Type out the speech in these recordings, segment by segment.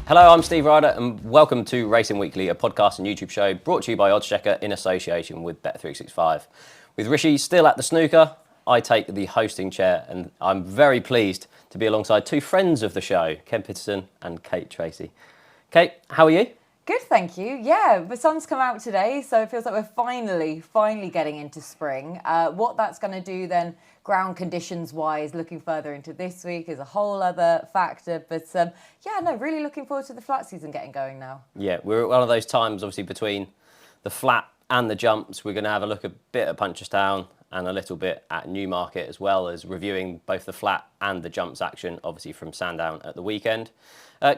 Hello, I'm Steve Ryder and welcome to Racing Weekly, a podcast and YouTube show brought to you by oddschecker in association with Bet365. With Rishi still at the snooker, I take the hosting chair and I'm very pleased to be alongside two friends of the show, Ken Pitterson and Tracey. Kate, how are you? Good, thank you. Yeah, the sun's come out today, so it feels like we're finally getting into spring. What that's going to do then, ground conditions-wise, looking further into this week is a whole other factor. But really looking forward to the flat season getting going now. Yeah, we're at one of those times, obviously, between the flat and the jumps. We're going to have a look a bit at Punchestown and a little bit at Newmarket, as well as reviewing both the flat and the jumps action, obviously from Sandown at the weekend.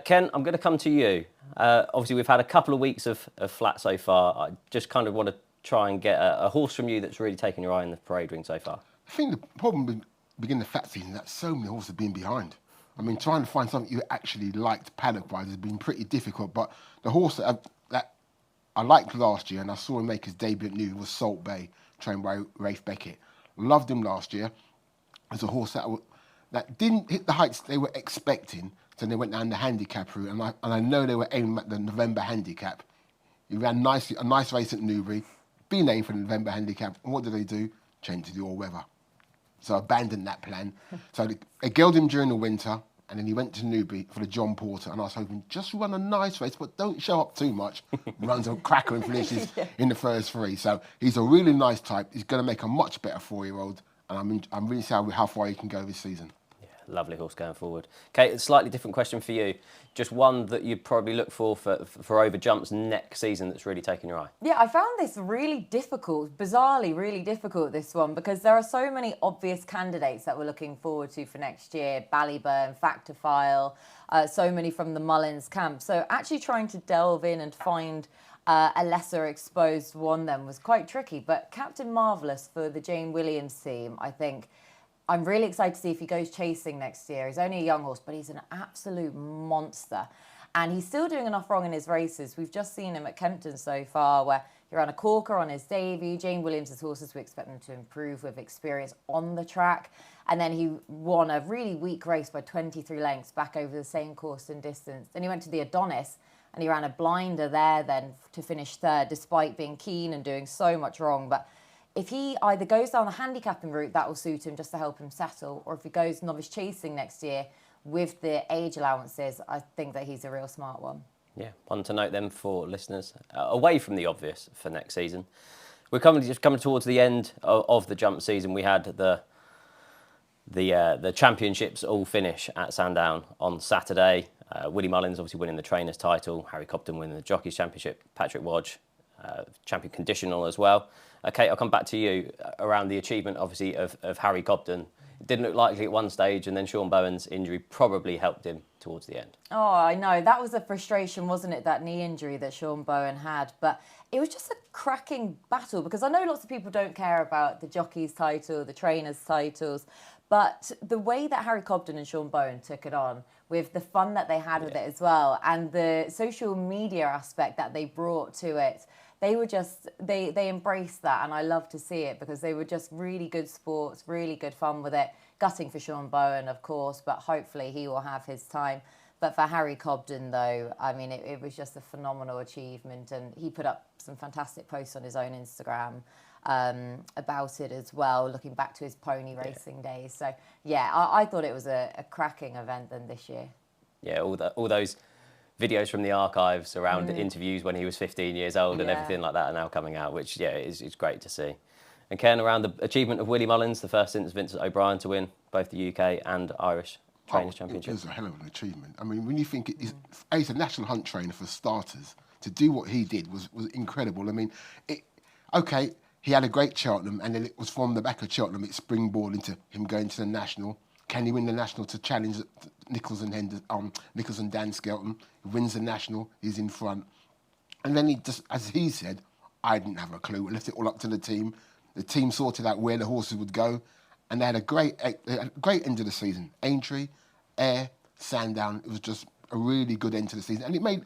Ken, I'm going to come to you. Obviously, we've had a couple of weeks of flat so far. I just kind of want to try and get a horse from you that's really taken your eye in the parade ring so far. I think the problem with beginning the flat season is that so many horses have been behind. I mean, trying to find something you actually liked paddock-wise has been pretty difficult. But the horse that I liked last year and I saw him make his debut at New was Salt Bay, trained by Rafe Beckett. Loved him last year. As a horse that didn't hit the heights they were expecting. So they went down the handicap route, and I know they were aiming at the November handicap. He ran a nice race at Newbury, been aimed for the November handicap, and what did they do? Change to the all-weather. So abandoned that plan. So they gelled him during the winter, and then he went to Newbury for the John Porter, and I was hoping, just run a nice race, but don't show up too much. Runs a cracker and finishes in the first three. So he's a really nice type. He's going to make a much better 4-year-old, and I'm really excited how far he can go this season. Lovely horse going forward. Kate, a slightly different question for you. Just one that you'd probably look for over jumps next season that's really taken your eye. Yeah, I found this really difficult, bizarrely really difficult, this one, because there are so many obvious candidates that we're looking forward to for next year. Ballyburn, Factophile, so many from the Mullins camp. So actually trying to delve in and find a lesser exposed one then was quite tricky. But Captain Marvellous for the Jane Williams team, I think, I'm really excited to see if he goes chasing next year. He's only a young horse, but he's an absolute monster. And he's still doing enough wrong in his races. We've just seen him at Kempton so far, where he ran a corker on his debut. Jane Williams' horses, we expect them to improve with experience on the track. And then he won a really weak race by 23 lengths back over the same course and distance. Then he went to the Adonis, and he ran a blinder there then to finish third, despite being keen and doing so much wrong. But if he either goes down the handicapping route, that will suit him just to help him settle, or if he goes novice chasing next year with the age allowances, I think that he's a real smart one. Yeah, one to note then for listeners, away from the obvious for next season. We're just coming towards the end of the jump season. We had the championships all finish at Sandown on Saturday. Willie Mullins obviously winning the trainers title, Harry Cobden winning the jockeys championship, Patrick Wodge champion conditional as well. Okay, I'll come back to you around the achievement, obviously, of Harry Cobden. It didn't look likely at one stage, and then Sean Bowen's injury probably helped him towards the end. Oh, I know. That was a frustration, wasn't it, that knee injury that Sean Bowen had? But it was just a cracking battle, because I know lots of people don't care about the jockey's title, the trainer's titles, but the way that Harry Cobden and Sean Bowen took it on, with the fun that they had with it as well, and the social media aspect that they brought to it, they were just, they embraced that, and I love to see it because they were just really good sports, really good fun with it. Gutting for Sean Bowen, of course, but hopefully he will have his time. But for Harry Cobden, though, I mean, it was just a phenomenal achievement, and he put up some fantastic posts on his own Instagram about it as well, looking back to his pony racing days. So, yeah, I thought it was a cracking event then this year. Yeah, all those videos from the archives around interviews when he was 15 years old and everything like that are now coming out, which, is great to see. And Ken, around the achievement of Willie Mullins, the first since Vincent O'Brien to win both the UK and Irish Trainers' Championship. It was a hell of an achievement. I mean, when you think he's a national hunt trainer for starters, to do what he did was incredible. I mean, he had a great Cheltenham, and then it was from the back of Cheltenham, it springboarded into him going to the national. Can he win the national to challenge Nichols and Dan Skelton? He wins the national, he's in front. And then he just, as he said, I didn't have a clue. We left it all up to the team. The team sorted out where the horses would go, and they had a great end of the season. Aintree, Ayr, Sandown. It was just a really good end to the season, and it made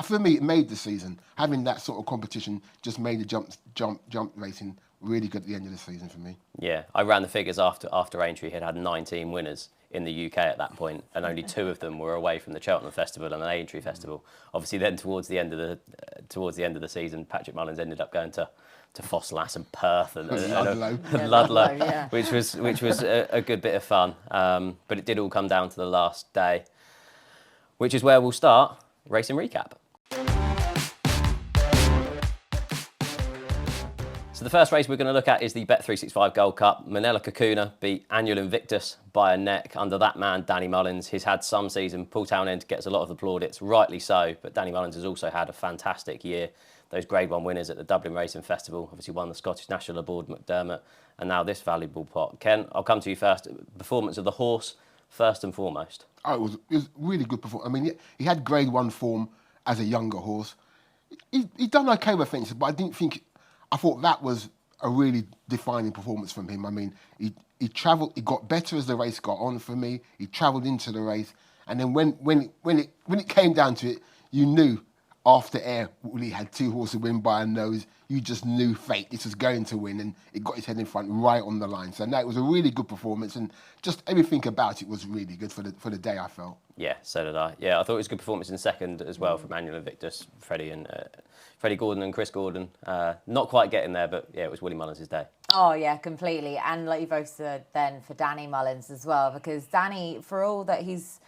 for me, it made the season. Having that sort of competition just made the jump racing really good at the end of the season for me. Yeah, I ran the figures after Aintree had 19 winners in the UK at that point, and only 2 of them were away from the Cheltenham Festival and the Aintree Festival. Obviously, then towards the end of the season, Patrick Mullins ended up going to Fosselass and Perth and Ludlow, yeah. which was a good bit of fun. But it did all come down to the last day, which is where we'll start racing recap. So the first race we're going to look at is the Bet365 Gold Cup. Manella Kakuna beat Annual Invictus by a neck under that man, Danny Mullins. He's had some season. Paul Townend gets a lot of the plaudits, rightly so, but Danny Mullins has also had a fantastic year. Those Grade 1 winners at the Dublin Racing Festival, obviously won the Scottish National aboard McDermott, and now this valuable pot. Ken, I'll come to you first. Performance of the horse, first and foremost. Oh, it was really good performance. I mean, he had Grade 1 form as a younger horse. He done okay with fences, but I thought that was a really defining performance from him. I mean, he travelled, he got better as the race got on for me. He travelled into the race, and then when it came down to it, you knew after Air Willie had 2 horses win by a nose. You just knew fate. This was going to win, and it got his head in front right on the line. So no, it was a really good performance, and just everything about it was really good for the day, I felt. Yeah, so did I. Yeah, I thought it was a good performance in second as well from Annual Invictus, Freddie Gordon and Chris Gordon. Not quite getting there, but yeah, it was Willie Mullins' day. Oh, yeah, completely. And like you both said then, for Danny Mullins as well, because Danny, for all that he's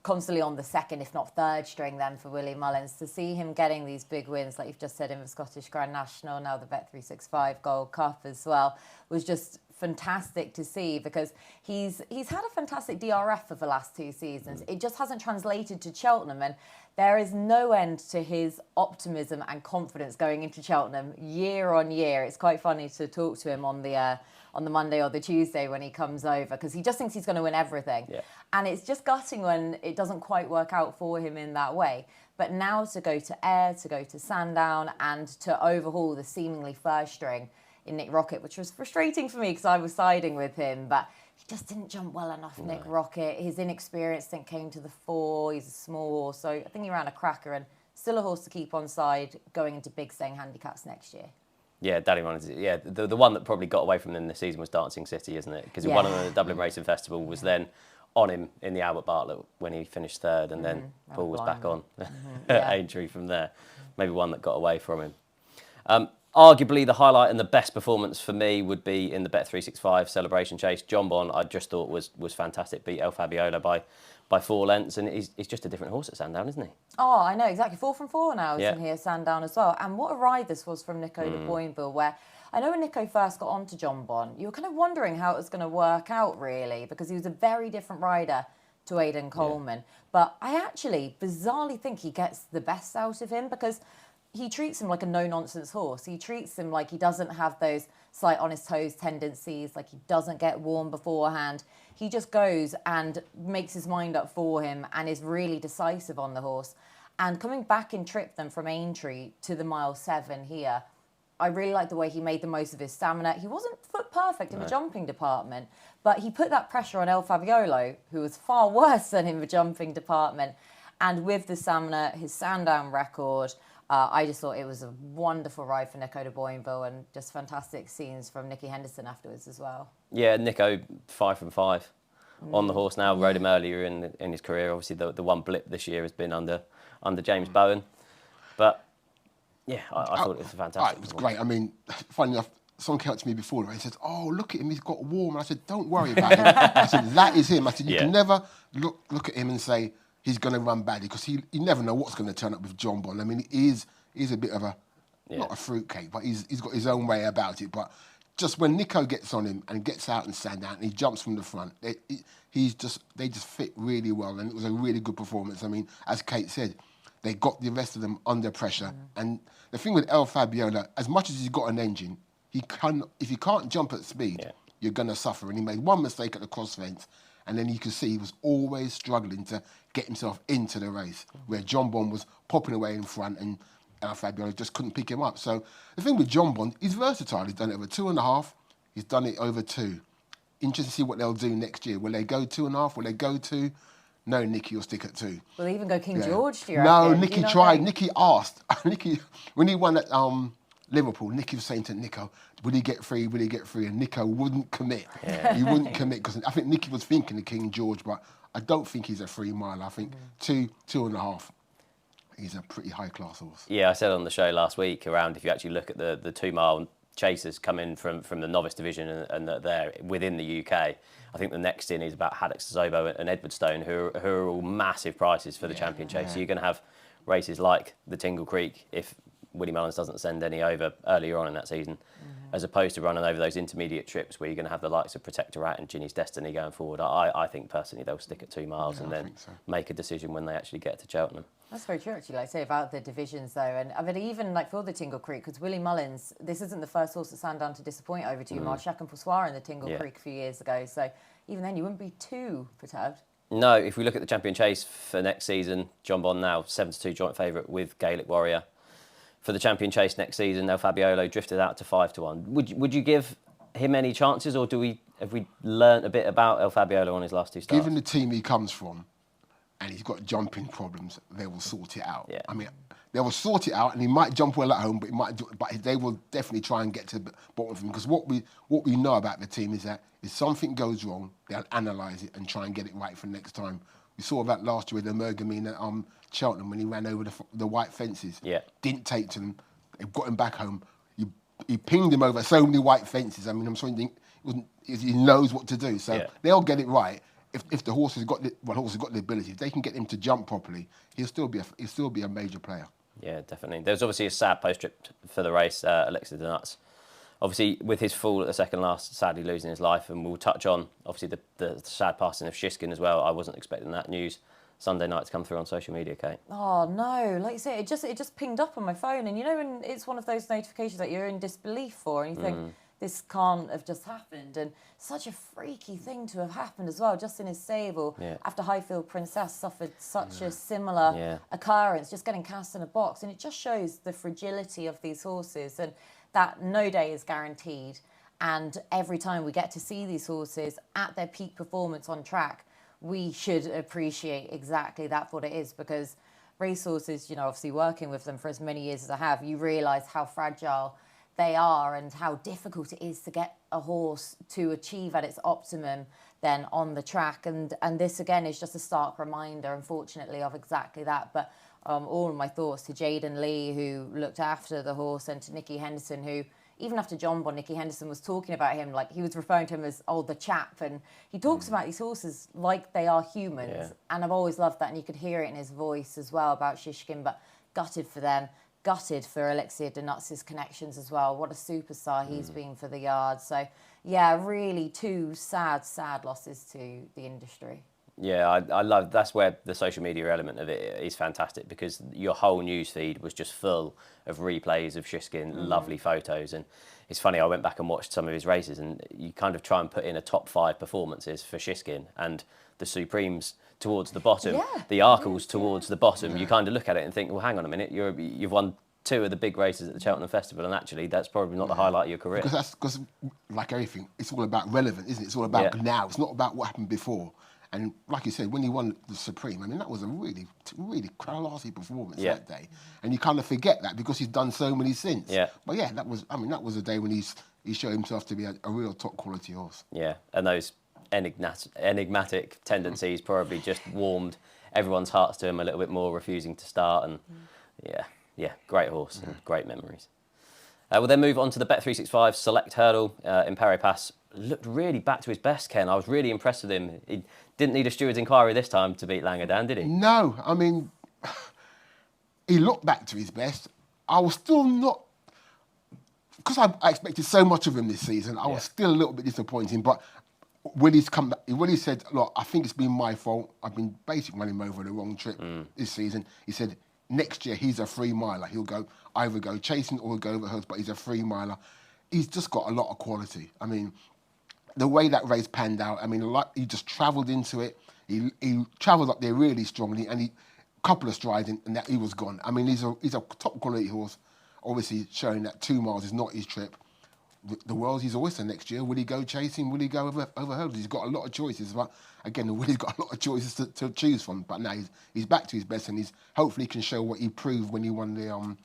constantly on the second, if not third string then for Willie Mullins, to see him getting these big wins, like you've just said, in the Scottish Grand National, now the Bet365 Gold Cup as well, was just fantastic to see, because he's had a fantastic DRF for the last 2 seasons. It just hasn't translated to Cheltenham, and there is no end to his optimism and confidence going into Cheltenham year on year. It's quite funny to talk to him on the Monday or the Tuesday when he comes over, because he just thinks he's going to win everything. Yeah. And it's just gutting when it doesn't quite work out for him in that way. But now to go to Ayr, to go to Sandown, and to overhaul the seemingly first string in Nick Rocket, which was frustrating for me because I was siding with him, but he just didn't jump well enough, Nick Rocket. His inexperience, I think, came to the fore. He's a small horse, so I think he ran a cracker, and still a horse to keep on side going into big staying handicaps next year. Yeah, Danny Mullins. Yeah, the one that probably got away from him this season was Dancing City, isn't it? Because he won on the Dublin Racing Festival, was then on him in the Albert Bartlett when he finished third, and then Paul was back on Aintree from there. Maybe one that got away from him. Arguably, the highlight and the best performance for me would be in the Bet365 Celebration Chase. John Bon, I just thought was fantastic. Beat El Fabiola by 4 lengths, and he's just a different horse at Sandown, isn't he? Oh, I know, exactly. 4 from 4 now is in here, Sandown as well. And what a ride this was from Nico de Boinville, where I know when Nico first got onto John Bon, you were kind of wondering how it was going to work out, really, because he was a very different rider to Aidan Coleman. Yeah. But I actually bizarrely think he gets the best out of him, because he treats him like a no-nonsense horse. He treats him like he doesn't have those slight on his toes tendencies, like he doesn't get warm beforehand. He just goes and makes his mind up for him and is really decisive on the horse. And coming back in trip then from Aintree to the mile 7 here, I really like the way he made the most of his stamina. He wasn't foot perfect in the jumping department, but he put that pressure on El Fabiolo, who was far worse than in the jumping department. And with the stamina, his Sandown record, I just thought it was a wonderful ride for Nico de Boinville, and just fantastic scenes from Nicky Henderson afterwards as well. Yeah, Nico 5 from 5 on the horse now. Rode him earlier in his career. Obviously, the one blip this year has been under James Bowen, but yeah, I thought it was fantastic. It was great. I mean, funny enough, someone came up to me before and said, "Oh, look at him, he's got warm." And I said, "Don't worry about him." I said, "That is him." I said, "You can never look at him and say he's going to run badly, because you never know what's going to turn up with John Bon." I mean, he's a bit of a, not a fruitcake, but he's got his own way about it. But just when Nico gets on him and gets out and stand out and he jumps from the front, they just fit really well, and it was a really good performance. I mean, as Kate said, they got the rest of them under pressure. And the thing with El Fabiola, as much as he's got an engine, if he can't jump at speed, you're going to suffer. And he made one mistake at the cross fence, and then you could see he was always struggling to get himself into the race, where John Bon was popping away in front and El Fabiola just couldn't pick him up. So the thing with John Bon, he's versatile. He's done it over 2.5. He's done it over 2. Interesting to see what they'll do next year. Will they go 2.5? Will they go 2? no, Nicky will stick at 2. Will he even go King Yeah. George, do you No, reckon? Nicky tried. Nicky asked. Nicky, when he won at Liverpool, Nicky was saying to Nico, will he get 3? Will he get 3? And Nico wouldn't commit. Yeah. He wouldn't commit because I think Nicky was thinking of King George, but I don't think he's a 3 mile. I think 2.5. He's a pretty high class horse. Yeah, I said on the show last week around if you actually look at the 2 mile chasers come in from the novice division and they're within the UK. I think the next in is about Haddocks Zobo and Edwardstone, who are all massive prices for the champion chase. So you're going to have races like the Tingle Creek if Willie Mullins doesn't send any over earlier on in that season, as opposed to running over those intermediate trips where you're going to have the likes of Protectorat and Ginny's Destiny going forward. I think personally they'll stick at 2 miles and then make a decision when they actually get to Cheltenham. That's very true, actually, like I say, about the divisions, though. And I mean, even like for the Tingle Creek, because Willie Mullins, this isn't the first horse at Sandown to disappoint over 2 miles. Chac and Poussoir in the Tingle Creek a few years ago. So even then, you wouldn't be too perturbed. No, if we look at the champion chase for next season, John Bond now 7-2 joint favourite with Gaelic Warrior. For the champion chase next season, El Fabiolo drifted out to 5-1. Would you give him any chances, or have we learnt a bit about El Fabiolo on his last 2 starts? Given the team he comes from, and he's got jumping problems, they will sort it out. Yeah. I mean, they will sort it out, and he might jump well at home, but they will definitely try and get to the bottom of him. Because what we know about the team is that if something goes wrong, they'll analyse it and try and get it right for next time. We saw that last year with Emergamine at Cheltenham when he ran over the white fences. Yeah. Didn't take to them. They got him back home. He pinged him over so many white fences. I mean, I'm sorry, he knows what to do. So they'll get it right. If the horse has got the ability, if they can get him to jump properly, he'll still be a major player. Yeah, definitely. There's obviously a sad post-trip for the race, Alexis de Nuts. Obviously, with his fall at the second last, sadly losing his life, and we'll touch on, obviously, the sad passing of Shiskin as well. I wasn't expecting that news Sunday night to come through on social media, Kate. Oh, no. Like you say, it just pinged up on my phone. And, you know, when it's one of those notifications that you're in disbelief for, and you think, this can't have just happened. And such a freaky thing to have happened as well, just in his stable. Yeah. After Highfield Princess suffered such a similar occurrence, just getting cast in a box. And it just shows the fragility of these horses and that no day is guaranteed. And every time we get to see these horses at their peak performance on track, we should appreciate exactly that for what it is, because racehorses, you know, obviously working with them for as many years as I have, you realise how fragile they are and how difficult it is to get a horse to achieve at its optimum then on the track. And this, again, is just a stark reminder, unfortunately, of exactly that. But all of my thoughts to Jaden Lee, who looked after the horse, and to Nicky Henderson, who, even after John Bond, Nicky Henderson was talking about him, like he was referring to him as, the chap. And he talks about these horses like they are humans. Yeah. And I've always loved that. And you could hear it in his voice as well about Shishkin, but gutted for them. Gutted for Alexia de Nuts' connections as well. What a superstar he's been for the yard. So, yeah, really 2 sad losses to the industry. Yeah, I love, that's where the social media element of it is fantastic, because your whole news feed was just full of replays of Shiskin, lovely photos. And it's funny, I went back and watched some of his races, and you kind of try and put in a top 5 performances for Shiskin, and the Supremes towards the bottom, the Arkles towards the bottom. You kind of look at it and think, well, hang on a minute, you've won 2 of the big races at the Cheltenham Festival, and actually that's probably not the highlight of your career. Because like everything, it's all about relevant, isn't it? It's all about now. It's not about what happened before. And like you said, when he won the Supreme, I mean, that was a really classy performance that day. And you kind of forget that because he's done so many since. Yeah. But yeah, that was a day when he showed himself to be a real top quality horse. Yeah, and those enigmatic tendencies probably just warmed everyone's hearts to him a little bit more, refusing to start. And great horse and great memories. We'll then move on to the Bet365 Select Hurdle in Paris Pass. Looked really back to his best, Ken. I was really impressed with him. He didn't need a steward's inquiry this time to beat Langadan, did he? No, I mean, he looked back to his best. I was still not, because I expected so much of him this season, I was still a little bit disappointed. But Willie's come back. Willie said, look, I think it's been my fault. I've been basically running him over the wrong trip this season. He said, next year he's a 3-miler. He'll either go chasing or go over hurdles, but he's a 3-miler. He's just got a lot of quality. I mean, the way that race panned out, I mean, he just travelled into it. He travelled up there really strongly, and a couple of strides, and that he was gone. I mean, he's a top quality horse. Obviously, showing that 2 miles is not his trip. the world's his oyster next year. Will he go chasing? Will he go over hurdles? He's got a lot of choices. But again, Willie's got a lot of choices to choose from. But now he's back to his best, and he's hopefully can show what he proved when he won the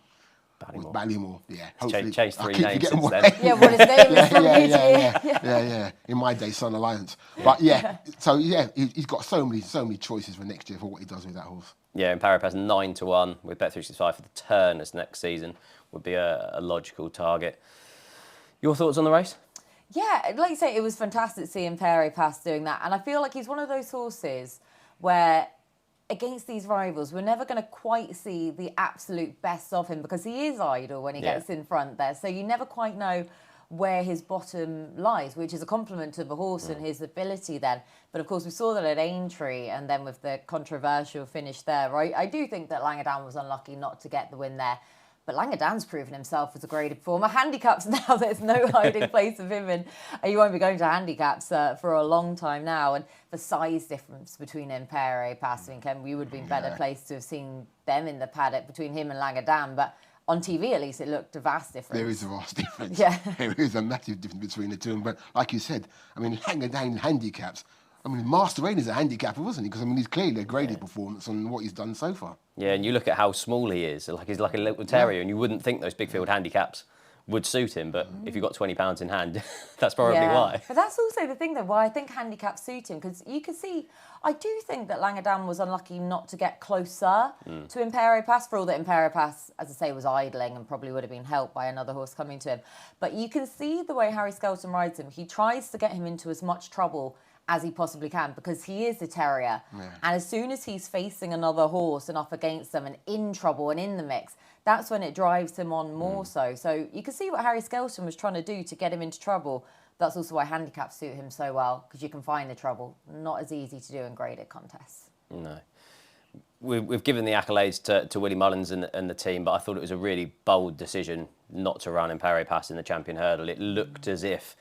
Ballymore. Yeah, hopefully. Changed 3 names since then. Yeah, what his name is from yeah. In my day, Sun Alliance. But he's got so many choices for next year for what he does with that horse. Yeah, and Paris 9-1 with Bet365 for the Turners next season would be a logical target. Your thoughts on the race? Yeah, like you say, it was fantastic seeing Perry Pass doing that. And I feel like he's one of those horses where against these rivals, we're never going to quite see the absolute best of him because he is idle when he gets in front there. So you never quite know where his bottom lies, which is a compliment to the horse and his ability then. But of course, we saw that at Aintree and then with the controversial finish there, right? I do think that Langadan was unlucky not to get the win there. But Langadan's proven himself as a graded performer. Handicaps now, there's no hiding place of him, and you won't be going to handicaps for a long time now. And the size difference between him, Perry, Passing, and we would have been better placed to have seen them in the paddock between him and Langadan. But on TV, at least, it looked a vast difference. There is a vast difference. Yeah. There is a massive difference between the two. But like you said, I mean, Langadan handicaps. I mean, Master Rain is a handicapper, wasn't he? Because I mean, he's clearly a graded performance on what he's done so far. Yeah, and you look at how small he is. Like he's like a little terrier, and you wouldn't think those big field handicaps would suit him. But if you've got £20 in hand, that's probably why. But that's also the thing, though, why I think handicaps suit him. Because you can see, I do think that Langadan was unlucky not to get closer to Imperial Pass, for all that Imperial Pass, as I say, was idling and probably would have been helped by another horse coming to him. But you can see the way Harry Skelton rides him. He tries to get him into as much trouble as he possibly can because he is a terrier. And as soon as he's facing another horse and up against them and in trouble and in the mix, that's when it drives him on more so. So you can see what Harry Skelton was trying to do to get him into trouble. That's also why handicaps suit him so well, because you can find the trouble. Not as easy to do in graded contests. No. We've given the accolades to Willie Mullins and the team, but I thought it was a really bold decision not to run Imperial Pass in the Champion Hurdle. It looked as if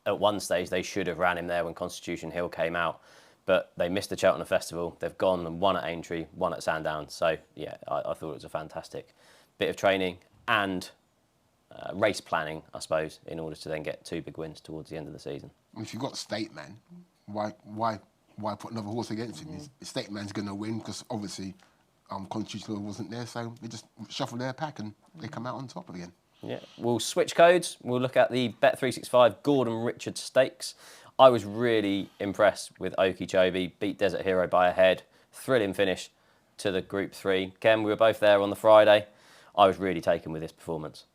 at one stage they should have ran him there when Constitution Hill came out, but they missed the Cheltenham Festival. They've gone and won at Aintree, won at Sandown. So yeah, I thought it was a fantastic bit of training and race planning, I suppose, in order to then get 2 big wins towards the end of the season. If you've got State Man, why put another horse against him? State Man's going to win because obviously Constitution Hill wasn't there, so they just shuffle their pack and they come out on top again. Yeah, we'll switch codes. We'll look at the Bet365 Gordon Richard Stakes. I was really impressed with Okeechobee, beat Desert Hero by a head, thrilling finish to the Group 3. Ken, we were both there on the Friday. I was really taken with this performance.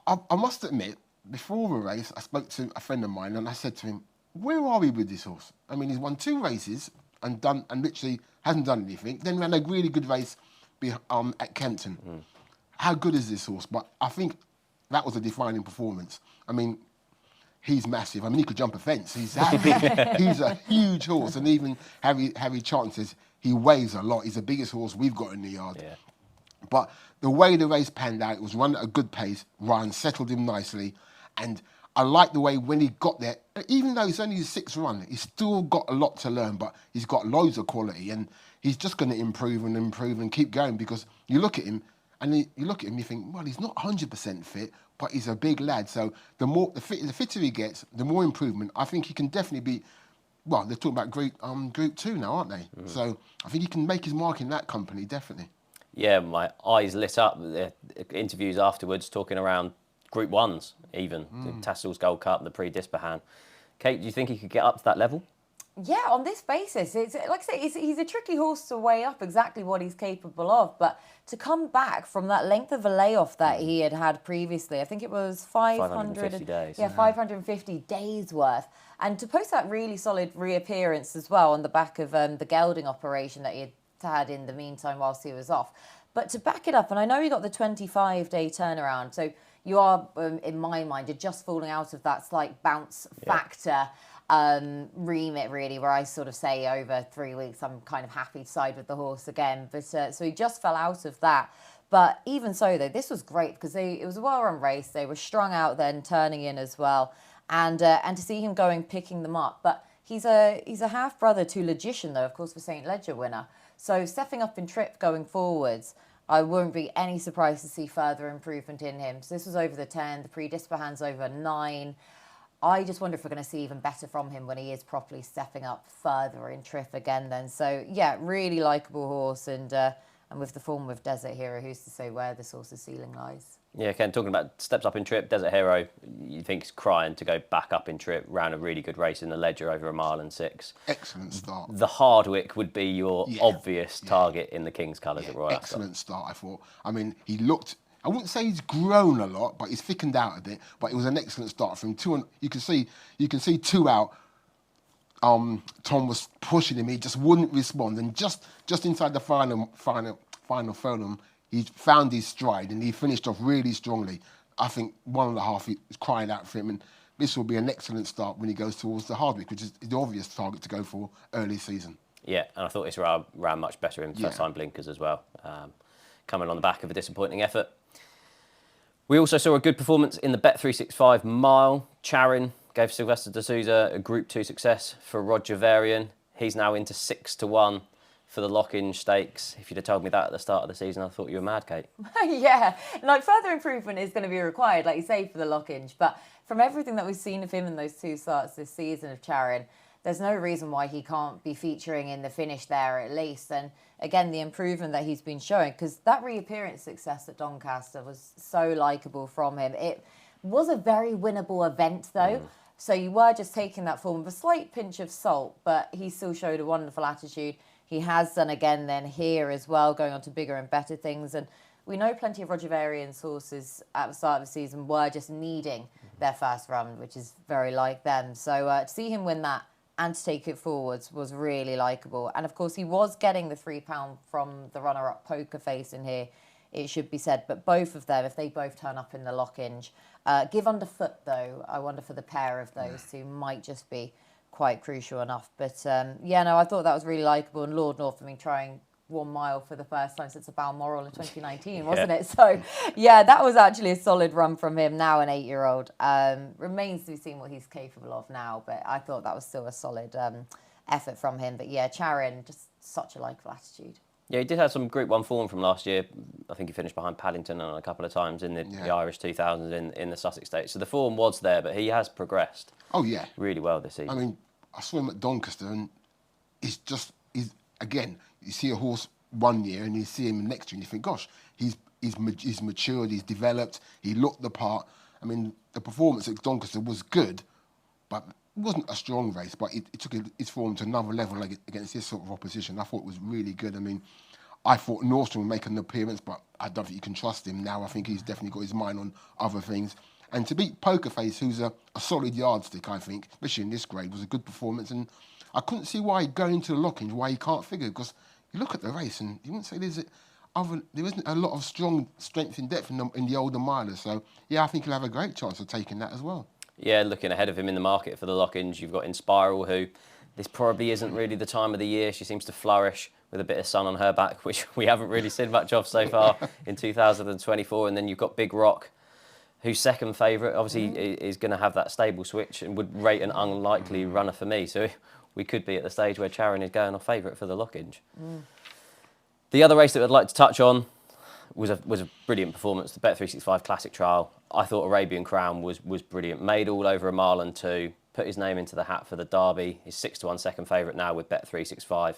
I must admit, before the race, I spoke to a friend of mine and I said to him, where are we with this horse? I mean, he's won 2 races and literally hasn't done anything. Then ran a really good race at Kempton. How good is this horse? But I think that was a defining performance. I mean, he's massive. I mean, he could jump a fence. He's a huge horse. And even Harry Charlton says he weighs a lot. He's the biggest horse we've got in the yard. Yeah. But the way the race panned out, it was run at a good pace. Ryan settled him nicely. And I like the way when he got there, even though it's only his 6th run, he's still got a lot to learn, but he's got loads of quality. And he's just going to improve and keep going because you look at him, and you think, well, he's not 100% fit, but he's a big lad. So the fitter he gets, the more improvement. I think he can definitely be. Well, they're talking about Group 2 now, aren't they? So I think he can make his mark in that company, definitely. Yeah, my eyes lit up. The interviews afterwards, talking around Group 1s, even the Tassel's Gold Cup, the Pre-Dispahan. Kate, do you think he could get up to that level? Yeah, on this basis, it's like I say, he's a tricky horse to weigh up exactly what he's capable of. But to come back from that length of a layoff that he had previously, I think it was 550 days. Yeah, 550 days worth. And to post that really solid reappearance as well on the back of the gelding operation that he had in the meantime whilst he was off. But to back it up, and I know you got the 25-day turnaround, so you are, in my mind, you're just falling out of that slight bounce factor remit, really, where I sort of say over 3 weeks, I'm kind of happy to side with the horse again. But so he just fell out of that. But even so, though, this was great because it was a well-run race. They were strung out then, turning in as well. And to see him going, picking them up. But he's a half-brother to Logician, though, of course, for St. Ledger winner. So stepping up in trip going forwards, I wouldn't be any surprised to see further improvement in him. So this was over the 10, the pre-Dispahan's over 9. I just wonder if we're going to see even better from him when he is properly stepping up further in trip again then. So, yeah, really likeable horse. And with the form with Desert Hero, who's to say where this horse's ceiling lies? Yeah, Ken, talking about steps up in trip, Desert Hero, you think he's crying to go back up in trip, ran a really good race in the Ledger over 1 mile and 6. Excellent start. The Hardwick would be your obvious target in the King's colours at Royal Ascot. Excellent start, I thought. I mean, he looked, I wouldn't say he's grown a lot, but he's thickened out a bit. But it was an excellent start from 2. And you can see 2 out. Tom was pushing him, he just wouldn't respond. And just inside the final furlong, he found his stride and he finished off really strongly. I think 1.5 is crying out for him, and this will be an excellent start when he goes towards the Hardwick, which is the obvious target to go for early season. Yeah, and I thought this ran much better in first-time blinkers as well, coming on the back of a disappointing effort. We also saw a good performance in the Bet365 mile. Charin gave Sylvester de Souza a Group 2 success for Roger Varian. He's now into 6-1 for the Lockinge Stakes. If you'd have told me that at the start of the season, I thought you were mad, Kate. Yeah, like further improvement is going to be required, like you say, for the Lockinge. But from everything that we've seen of him in those 2 starts this season of Charin, there's no reason why he can't be featuring in the finish there at least. And again, the improvement that he's been showing, because that reappearance success at Doncaster was so likeable from him. It was a very winnable event though. So you were just taking that form with a slight pinch of salt, but he still showed a wonderful attitude. He has done again then here as well, going on to bigger and better things. And we know plenty of Roger Varian's horses at the start of the season were just needing their first run, which is very like them. So to see him win that and to take it forwards was really likeable. And of course, he was getting the £3 from the runner-up Poker Face in here, it should be said. But both of them, if they both turn up in the Lockinge, give underfoot though, I wonder for the pair of those two might just be quite crucial enough. But yeah, no, I thought that was really likeable. And Lord North, I mean, trying 1 mile for the first time since a Balmoral in 2019, wasn't it? So yeah, that was actually a solid run from him, now an 8-year-old. Remains to be seen what he's capable of now, but I thought that was still a solid effort from him. But yeah, Charin, just such a likeable attitude. Yeah, he did have some Group 1 form from last year. I think he finished behind Paddington a couple of times in the Irish 2000s in the Sussex Stakes. So the form was there, but he has progressed. Oh yeah, really well this season. I mean, I saw him at Doncaster, and he's again. You see a horse 1 year, and you see him next year, and you think, gosh, he's matured, he's developed, he looked the part. I mean, the performance at Doncaster was good, but it wasn't a strong race. But it took his form to another level against this sort of opposition. I thought it was really good. I mean, I thought Nordstrom would make an appearance, but I don't think you can trust him now. I think he's definitely got his mind on other things. And to beat Poker Face, who's a solid yardstick, I think, especially in this grade, was a good performance. And I couldn't see why going into the Lockinge, why he can't figure, because you look at the race and you wouldn't say there isn't a lot of strong strength in depth in the older milers. So, yeah, I think he'll have a great chance of taking that as well. Yeah, looking ahead of him in the market for the Lockinge, you've got Inspiral, who this probably isn't really the time of the year. She seems to flourish with a bit of sun on her back, which we haven't really seen much of so far in 2024. And then you've got Big Rock, who's second favourite, obviously is going to have that stable switch and would rate an unlikely runner for me. So we could be at the stage where Charin is going off favourite for the Lockinge. The other race that I'd like to touch on was a brilliant performance, the Bet365 Classic Trial. I thought Arabian Crown was brilliant. Made all over 1 mile and 2, put his name into the hat for the Derby. He's 6-1 second favourite now with Bet365.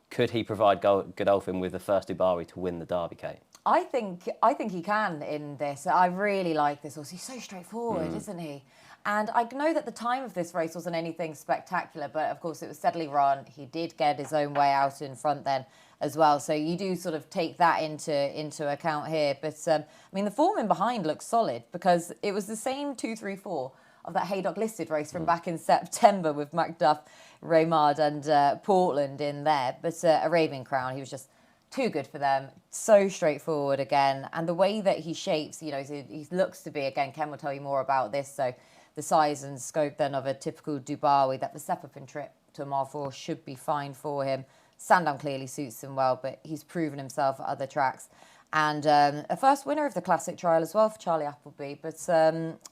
Could he provide Godolphin with the first Dubarry to win the Derby, Kate? I think he can in this. I really like this horse. He's so straightforward, isn't he? And I know that the time of this race wasn't anything spectacular, but of course it was steadily run. He did get his own way out in front then as well. So you do sort of take that into account here. But I mean, the form in behind looks solid because it was the same 2-3-4 of that Haydock listed race from back in September with Macduff, Raymard and Portland in there. But Arabian Crown, he was just too good for them. So straightforward again. And the way that he shapes, you know, he looks to be, again, Ken will tell you more about this. So the size and scope then of a typical Dubarry, that the step-up and trip to a mile 4 should be fine for him. Sandown clearly suits him well, but he's proven himself at other tracks. And a first winner of the Classic Trial as well for Charlie Appleby. But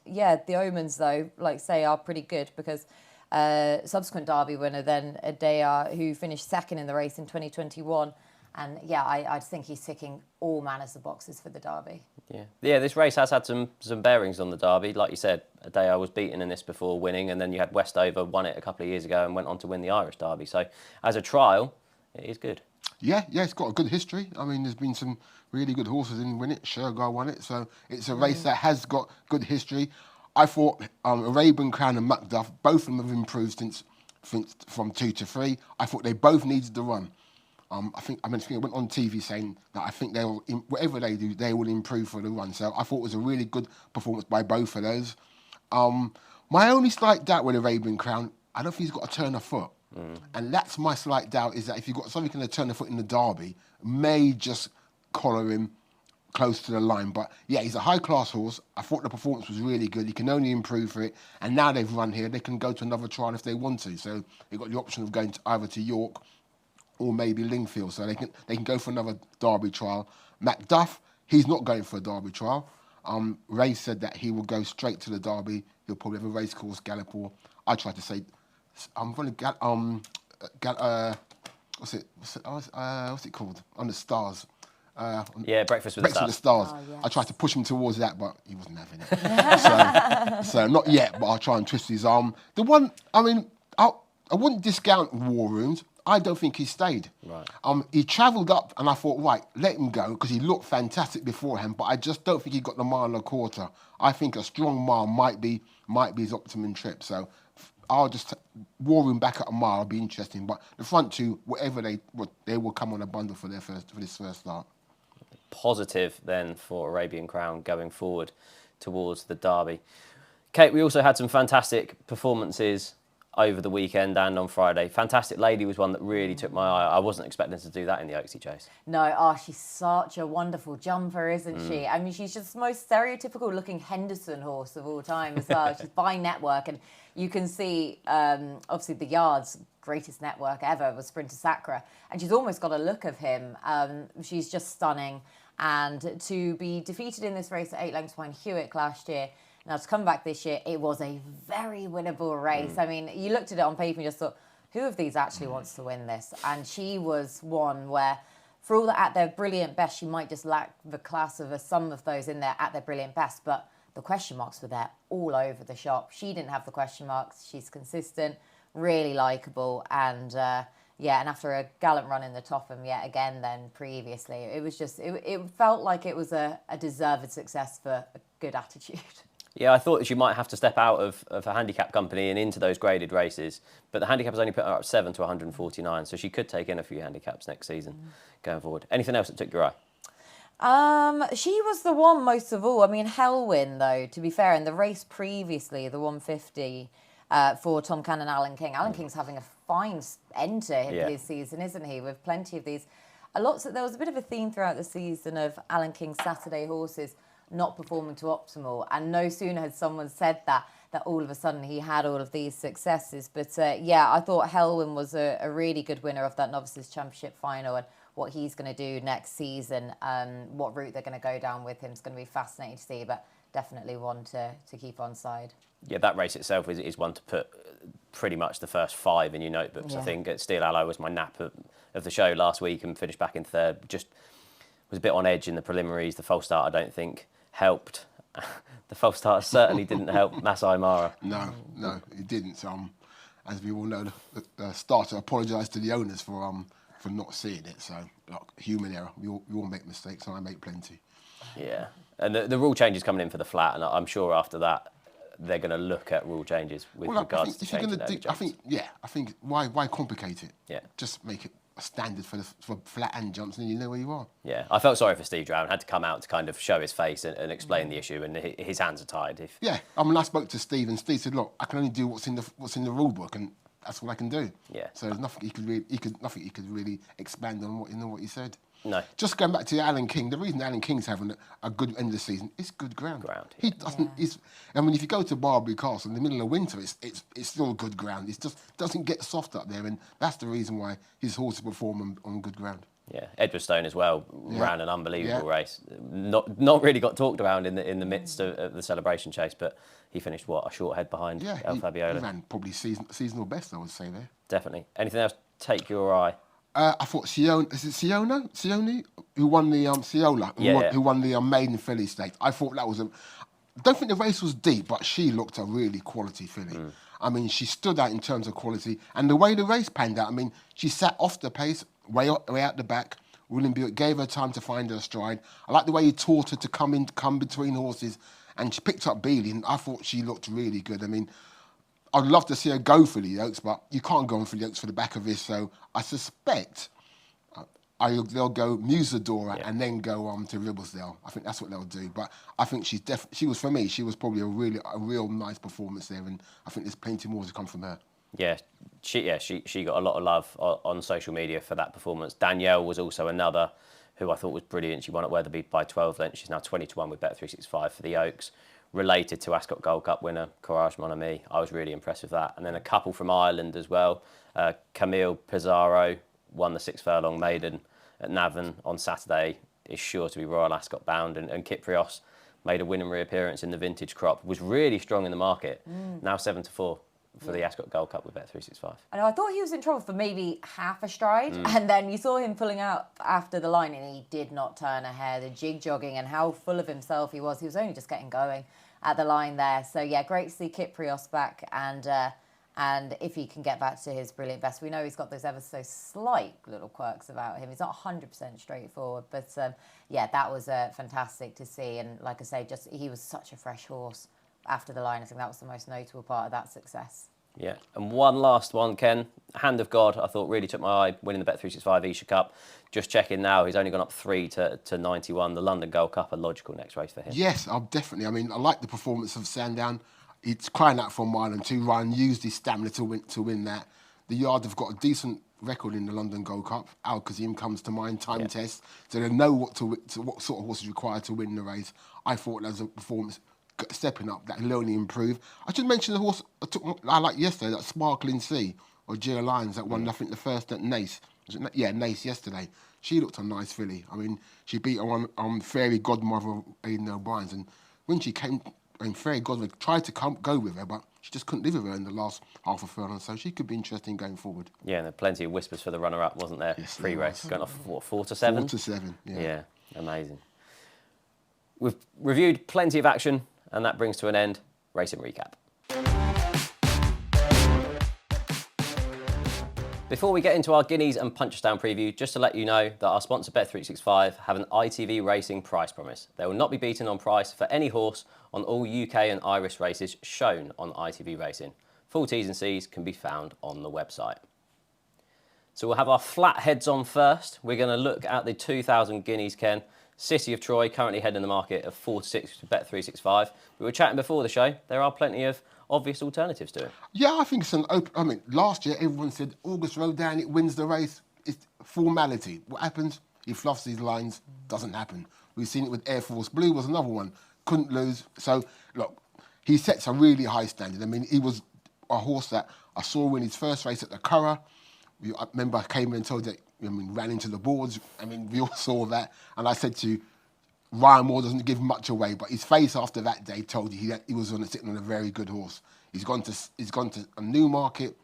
yeah, the omens, though, like say, are pretty good because subsequent Derby winner then, Adea, who finished second in the race in 2021, And yeah, I think he's ticking all manners of boxes for the Derby. Yeah. This race has had some bearings on the Derby. Like you said, a day I was beaten in this before winning, and then you had Westover won it a couple of years ago and went on to win the Irish Derby. So as a trial, it is good. Yeah, it's got a good history. I mean, there's been some really good horses in win it. Shergar won it, so it's a race that has got good history. I thought Arabian Crown and Macduff, both of them have improved since from 2 to 3. I thought they both needed the run. I think I went on TV saying that I think they will, whatever they do, they will improve for the run. So I thought it was a really good performance by both of those. My only slight doubt with Arabian Crown, I don't think he's got a turn of foot. And that's my slight doubt, is that if you've got something in a turn of foot in the Derby, may just collar him close to the line. But yeah, he's a high-class horse. I thought the performance was really good. He can only improve for it. And now they've run here, they can go to another trial if they want to. So they've got the option of going either to York or maybe Lingfield. So they can go for another Derby trial. Macduff, he's not going for a Derby trial. Ray said that he will go straight to the Derby. He'll probably have a racecourse gallop, or I tried to say, I'm going to what's it called? On the Stars. Breakfast with the Stars. Oh, yes. I tried to push him towards that, but he wasn't having it. so not yet, but I'll try and twist his arm. The one, I mean, I wouldn't discount War Rooms. I don't think he stayed. Right. He travelled up, and I thought, right, let him go, because he looked fantastic beforehand. But I just don't think he got the mile and a quarter. I think a strong mile might be his optimum trip. So I'll just War Room back at a mile. It'll be interesting. But the front two, whatever they will come on a bundle for this first start. Positive then for Arabian Crown going forward towards the Derby. Kate, we also had some fantastic performances over the weekend and on Friday. Fantastic Lady was one that really took my eye. I wasn't expecting to do that in the Oaksey Chase. No, she's such a wonderful jumper, isn't she? I mean, she's just the most stereotypical looking Henderson horse of all time as well. She's by Network, and you can see, obviously, the Yard's greatest network ever was Sprinter Sacra, and she's almost got a look of him. She's just stunning, and to be defeated in this race at 8 lengths behind Hewitt last year, now, to come back this year, it was a very winnable race. I mean, you looked at it on paper and just thought, who of these actually wants to win this? And she was one where, for all that at their brilliant best, she might just lack the class of some of those in there at their brilliant best. But the question marks were there all over the shop. She didn't have the question marks. She's consistent, really likeable. And, and after a gallant run in the Topham yet again then previously, it was just, it felt like it was a deserved success for a good attitude. Yeah, I thought that she might have to step out of a handicap company and into those graded races, but the handicap has only put her up 7 to 149, so she could take in a few handicaps next season going forward. Anything else that took your eye? She was the one most of all. I mean, Helwyn, though, to be fair, in the race previously, the 150 for Tom Cannon and Alan King. Alan King's having a fine end to his season, isn't he, with plenty of these. There was a bit of a theme throughout the season of Alan King's Saturday horses not performing to optimal, and no sooner had someone said that all of a sudden he had all of these successes. But I thought Helwyn was a really good winner of that Novices Championship final, and what he's going to do next season, what route they're going to go down with him is going to be fascinating to see, but definitely one to keep on side. Yeah, that race itself is one to put pretty much the first 5 in your notebooks. I think Steel Aloe was my nap of the show last week and finished back in third. Just was a bit on edge in the preliminaries. The false start, I don't think, helped. The false start certainly didn't help Masai Mara. No, it didn't. As we all know, the starter apologised to the owners for not seeing it. So, human error. We all make mistakes, and I make plenty. Yeah, and the rule changes coming in for the flat, and I'm sure after that they're going to look at rule changes with regards to changing those. I think why complicate it? Yeah, just make it a standard for flat and jumps, and you know where you are. Yeah, I felt sorry for Steve Drown. Had to come out to kind of show his face and explain the issue, and his hands are tied. I spoke to Steve, and Steve said, "Look, I can only do what's in the rule book, and that's what I can do." Yeah. So there's nothing he could really expand on what he said. No. Just going back to Alan King, the reason Alan King's having a good end of the season is good ground. He doesn't. I mean, if you go to Barbary Castle in the middle of winter, it's still good ground. It just doesn't get soft up there, and that's the reason why his horses perform on good ground. Yeah, Edwardstone as well ran an unbelievable race. Not really got talked about in the midst of the celebration chase, but he finished a short head behind El Fabiola. He ran probably seasonal best, I would say there. Definitely. Anything else take your eye? I thought Siona, is it Siona? Sione? Who won the Ciola? Who won the maiden filly stakes. I thought that was I don't think the race was deep, but she looked a really quality filly. I mean, she stood out in terms of quality. And the way the race panned out, I mean, she sat off the pace, way out the back. William Buick gave her time to find her stride. I like the way he taught her to come between horses. And she picked up Bealey, and I thought she looked really good. I mean, I'd love to see her go for the Oaks, but you can't go on for the Oaks for the back of this. So I suspect they'll go Musadora and then go to Ribblesdale. I think that's what they'll do. But I think she was, for me, she was probably a real nice performance there, and I think there's plenty more to come from her. Yeah, she got a lot of love on social media for that performance. Danielle was also another who I thought was brilliant. She won at Weatherby by 12 lengths. She's now 20-1 with Bet365 for the Oaks. Related to Ascot Gold Cup winner Courage Mon Ami. I was really impressed with that. And then a couple from Ireland as well. Camille Pizarro won the 6 furlong maiden at Navan on Saturday. Is sure to be Royal Ascot bound. And Kyprios made a winning reappearance in the vintage crop. Was really strong in the market. Now 7-4 for the Ascot Gold Cup with Bet365. I know, I thought he was in trouble for maybe half a stride, and then you saw him pulling out after the line, and he did not turn a hair. The jig jogging and how full of himself he was only just getting going at the line there. So yeah, great to see Kyprios back, and if he can get back to his brilliant best. We know he's got those ever so slight little quirks about him. He's not 100% straightforward, but yeah, that was fantastic to see. And like I say, he was such a fresh horse after the line. I think that was the most notable part of that success. Yeah, and one last one, Ken. Hand of God, I thought really took my eye, winning the Bet365 Esher Cup. Just checking now, he's only gone up 3 to 91. The London Gold Cup, a logical next race for him. Yes, definitely. I mean, I like the performance of Sandown. It's crying out for a mile and 2. Ryan used his stamina to win that. The Yard have got a decent record in the London Gold Cup. Al Kazim comes to mind, time test. So they know what sort of horse is required to win the race. I thought that was a performance stepping up, that will only improve. I should mention the horse I liked yesterday, that Sparkling Sea, or Gia Lyons, that won, I think, the first at Nace. Nace yesterday. She looked a nice filly. I mean, she beat her on Fairy Godmother Aidan O'Brien's, and when she came, Fairy Godmother tried to go with her, but she just couldn't live with her in the last half a furlong, so she could be interesting going forward. Yeah, and there were plenty of whispers for the runner-up, wasn't there? Yes, Pre-race, going off, 4 to 7? 4 to 7, yeah. Yeah, amazing. We've reviewed plenty of action, and that brings to an end Racing Recap. Before we get into our Guineas and Punchestown preview, just to let you know that our sponsor Bet365 have an ITV Racing price promise. They will not be beaten on price for any horse on all UK and Irish races shown on ITV Racing. Full T's and C's can be found on the website. So we'll have our flat heads on first. We're going to look at the 2,000 Guineas, Ken. City of Troy currently heading the market of 4 to 6 to Bet365. We were chatting before the show. There are plenty of obvious alternatives to it. Yeah, I think it's an open. I mean, last year everyone said August Rodin, it wins the race. It's formality. What happens? He fluffs these lines. Doesn't happen. We've seen it with Air Force Blue. Was another one. Couldn't lose. So look, he sets a really high standard. I mean, he was a horse that I saw win his first race at the Curragh. I remember I came in and told that. I mean, ran into the boards. I mean, we all saw that. And I said to you, Ryan Moore doesn't give much away, but his face after that day told you he was sitting on a very good horse. He's gone to a Newmarket,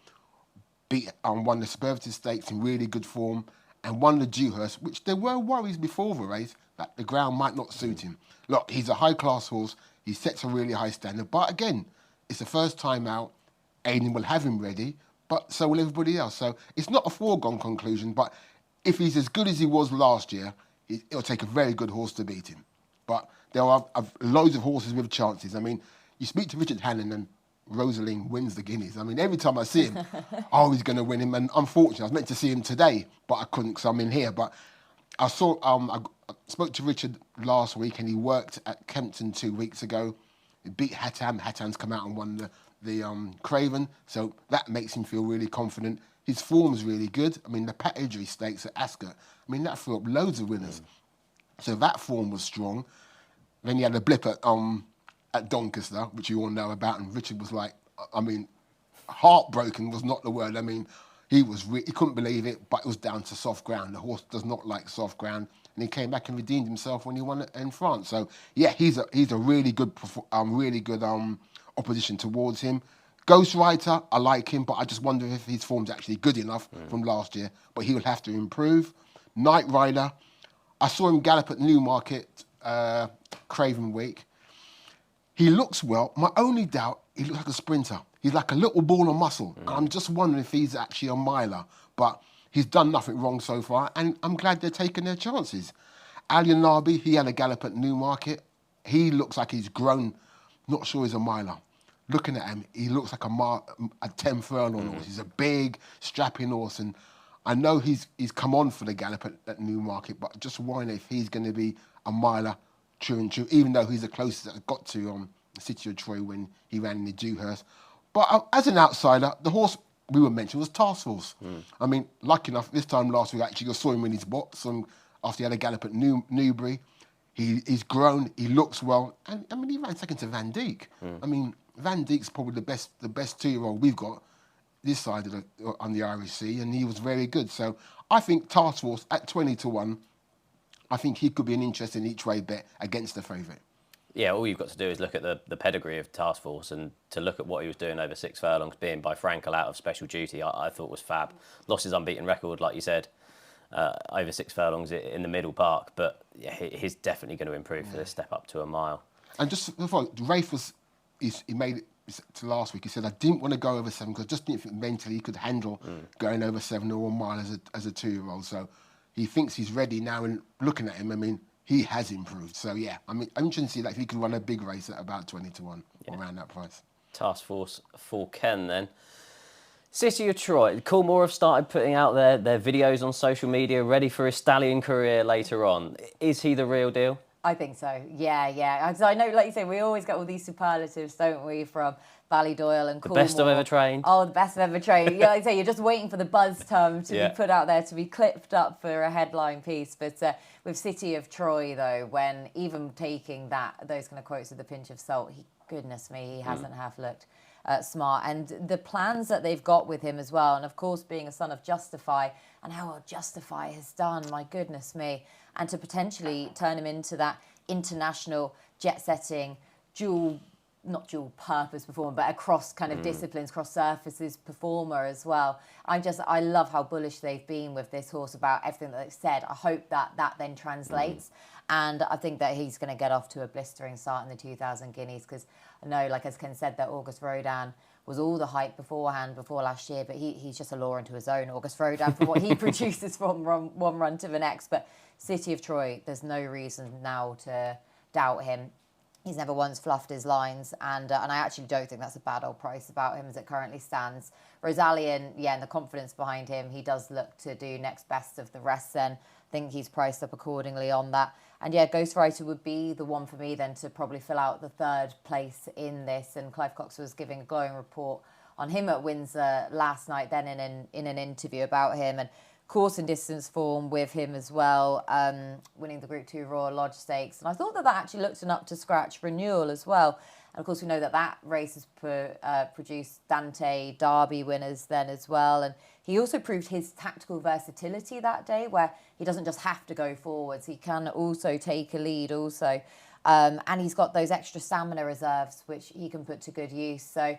won the Superlative Stakes in really good form, and won the Dewhurst, which there were worries before the race that the ground might not suit him. Look, he's a high-class horse. He sets a really high standard. But again, it's the first time out. Aidan will have him ready, but so will everybody else. So it's not a foregone conclusion, but if he's as good as he was last year, it'll take a very good horse to beat him. But there are loads of horses with chances. I mean, you speak to Richard Hannon and Rosallion wins the Guineas. I mean, every time I see him, he's going to win him. And unfortunately, I was meant to see him today, but I couldn't because I'm in here. But I saw, I spoke to Richard last week and he worked at Kempton 2 weeks ago. He beat Hattam. Hattam's come out and won the Craven. So that makes him feel really confident. His form's really good. I mean, the Pat Edgery Stakes at Ascot, I mean, that threw up loads of winners. So that form was strong. Then he had a blip at Doncaster, which you all know about, and Richard was like, I mean, heartbroken was not the word. I mean, he couldn't believe it, but it was down to soft ground. The horse does not like soft ground, and he came back and redeemed himself when he won it in France. So yeah, he's a really good opposition towards him. Ghost Ryder, I like him, but I just wonder if his form's actually good enough from last year. But he will have to improve. Night Rider, I saw him gallop at Newmarket, Craven Week. He looks well. My only doubt, he looks like a sprinter. He's like a little ball of muscle. And I'm just wondering if he's actually a miler. But he's done nothing wrong so far, and I'm glad they're taking their chances. Alian Narby, he had a gallop at Newmarket. He looks like he's grown. Not sure he's a miler. Looking at him, he looks like a 10 furlong horse. He's a big, strapping horse, and I know he's come on for the gallop at Newmarket, but just wondering if he's going to be a miler, true and true, even though he's the closest that I got to the City of Troy when he ran in the Dewhurst. But as an outsider, the horse we were mentioning was Task Force. I mean, lucky enough, this time last week, actually, I saw him in his box after he had a gallop at Newbury. He's grown, he looks well, and I mean, he ran second to Van Dijk. I mean, Van Dijk's probably the best 2-year-old we've got this side of on the Irish Sea, and he was very good. So I think Task Force at 20-1, I think he could be an interesting each way bet against the favourite. Yeah, all you've got to do is look at the pedigree of Task Force, and to look at what he was doing over 6 furlongs, being by Frankel out of special duty, I thought was fab. Lost his unbeaten record, like you said, over 6 furlongs in the middle park, but yeah, he's definitely going to improve for this step up to a mile. And just before, Rafe he made it to last week. He said, I didn't want to go over 7 because I just didn't think mentally he could handle going over 7 or 1 mile as a 2-year-old. So he thinks he's ready now, and looking at him, I mean, he has improved. So yeah, I mean, I'm interested to see if he can run a big race at about 20-1 or around that price. Task Force for Ken then. City of Troy. Coolmore have started putting out their videos on social media, ready for his stallion career later on. Is he the real deal? I think so. Yeah. Because I know, like you say, we always get all these superlatives, don't we, from Ballydoyle and Coolmore. The best I've ever trained. Oh, the best I've ever trained. Yeah, like I say, you're just waiting for the buzz term to be put out there, to be clipped up for a headline piece. But with City of Troy, though, when even taking those kind of quotes with a pinch of salt, goodness me, he hasn't half looked smart. And the plans that they've got with him as well, and of course being a son of Justify, and how well Justify has done, my goodness me, and to potentially turn him into that international jet-setting not dual purpose performer, but across kind of disciplines, cross surfaces performer as well. I love how bullish they've been with this horse about everything that they've said. I hope that then translates. And I think that he's going to get off to a blistering start in the 2000 Guineas, because I know, like as Ken said, that August Rodin was all the hype before last year, but he's just a law unto his own, August Rodin, for what he produces from one run to the next. But City of Troy, there's no reason now to doubt him. He's never once fluffed his lines, and I actually don't think that's a bad old price about him as it currently stands. Rosallion, and the confidence behind him, he does look to do next best of the rest then. I think he's priced up accordingly on that. And Ghost Rider would be the one for me then to probably fill out the 3rd place in this. And Clive Cox was giving a glowing report on him at Windsor last night then in an interview about him. And course and distance form with him as well, winning the Group 2 Royal Lodge Stakes. And I thought that actually looked an up-to-scratch renewal as well. And of course, we know that race has produced Dante Derby winners then as well. And he also proved his tactical versatility that day, where he doesn't just have to go forwards. He can also take a lead also. And he's got those extra stamina reserves, which he can put to good use. So,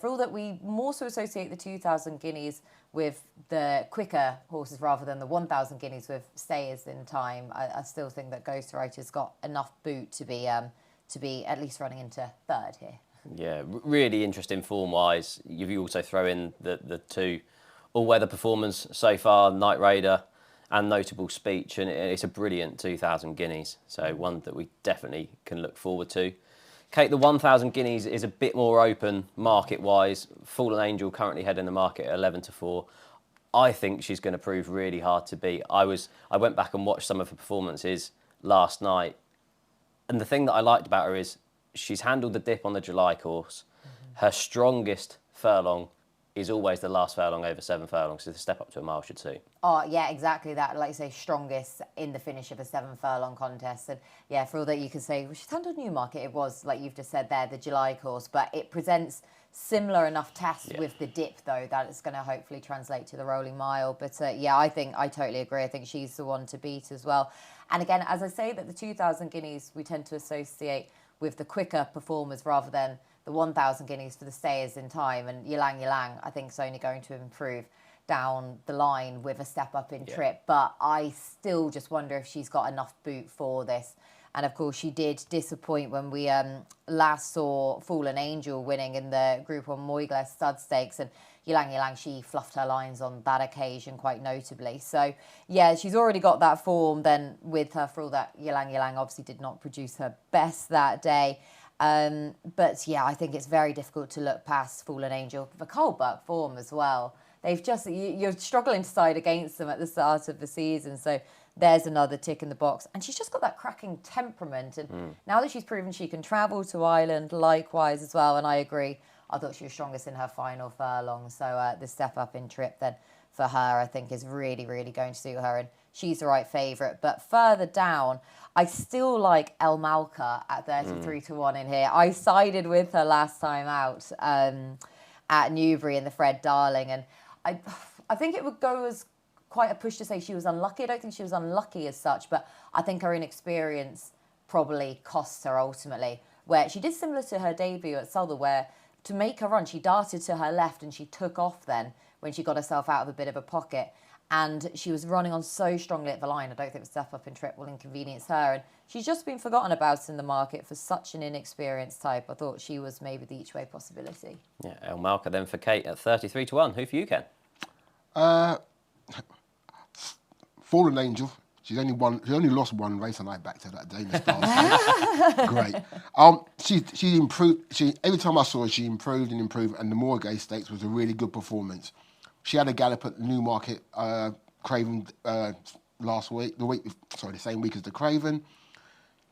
for all that we more so associate the 2000 Guineas with the quicker horses rather than the 1000 Guineas with stayers in time, I still think that Ghost Rider's got enough boot to be at least running into 3rd here. Yeah, really interesting form-wise. You also throw in the 2 all-weather performers so far, Night Raider and Notable Speech, and it's a brilliant 2000 Guineas, so one that we definitely can look forward to. Kate, the 1000 Guineas is a bit more open market-wise. Fallen Angel currently heading the market at 11-4. I think she's going to prove really hard to beat. I went back and watched some of her performances last night, and the thing that I liked about her is she's handled the dip on the July course. Her strongest furlong is always the last furlong over 7 furlongs, so the step up to a mile should suit. Oh, yeah, exactly that. Like you say, strongest in the finish of a 7 furlong contest. And for all that you can say, well, she's handled Newmarket. It was, like you've just said there, the July course, but it presents similar enough tests with the dip, though, that it's going to hopefully translate to the rolling mile. But I totally agree. I think she's the one to beat as well. And again, as I say, that the 2000 Guineas we tend to associate with the quicker performers rather than the 1,000 guineas for the stayers in time, and Ylang Ylang, I think, is only going to improve down the line with a step up in trip. But I still just wonder if she's got enough boot for this. And of course, she did disappoint when we last saw Fallen Angel winning in the Group 1 Moyglare Stud Stakes. And Ylang Ylang, she fluffed her lines on that occasion quite notably. So, yeah, she's already got that form then with her, for all that Ylang Ylang obviously did not produce her best that day. But, yeah, I think it's very difficult to look past Fallen Angel. The Colbuck form as well. They've just, you're struggling to side against them at the start of the season. So there's another tick in the box. And she's just got that cracking temperament. And now that she's proven she can travel to Ireland, likewise as well. And I agree, I thought she was strongest in her final furlong. So the step up in trip then for her, I think, is really, really going to suit her. And she's the right favourite. But further down, I still like El Malka at 33-1 in here. I sided with her last time out at Newbury in the Fred Darling. And I think it would go as quite a push to say she was unlucky. I don't think she was unlucky as such, but I think her inexperience probably cost her ultimately. Where she did similar to her debut at Southall, where to make her run, she darted to her left and she took off then when she got herself out of a bit of a pocket. And she was running on so strongly at the line. I don't think the step up in trip will inconvenience her. And she's just been forgotten about in the market for such an inexperienced type. I thought she was maybe the each way possibility. Yeah, El Malka then for Kate at 33-1. Who for you, Ken? Fallen Angel. She only lost one race, and I backed her that day in the stars. Great. She improved. Every time I saw her, she improved and improved. And the Moorgate Stakes was a really good performance. She had a gallop at Newmarket, Craven last week. The same week as the Craven.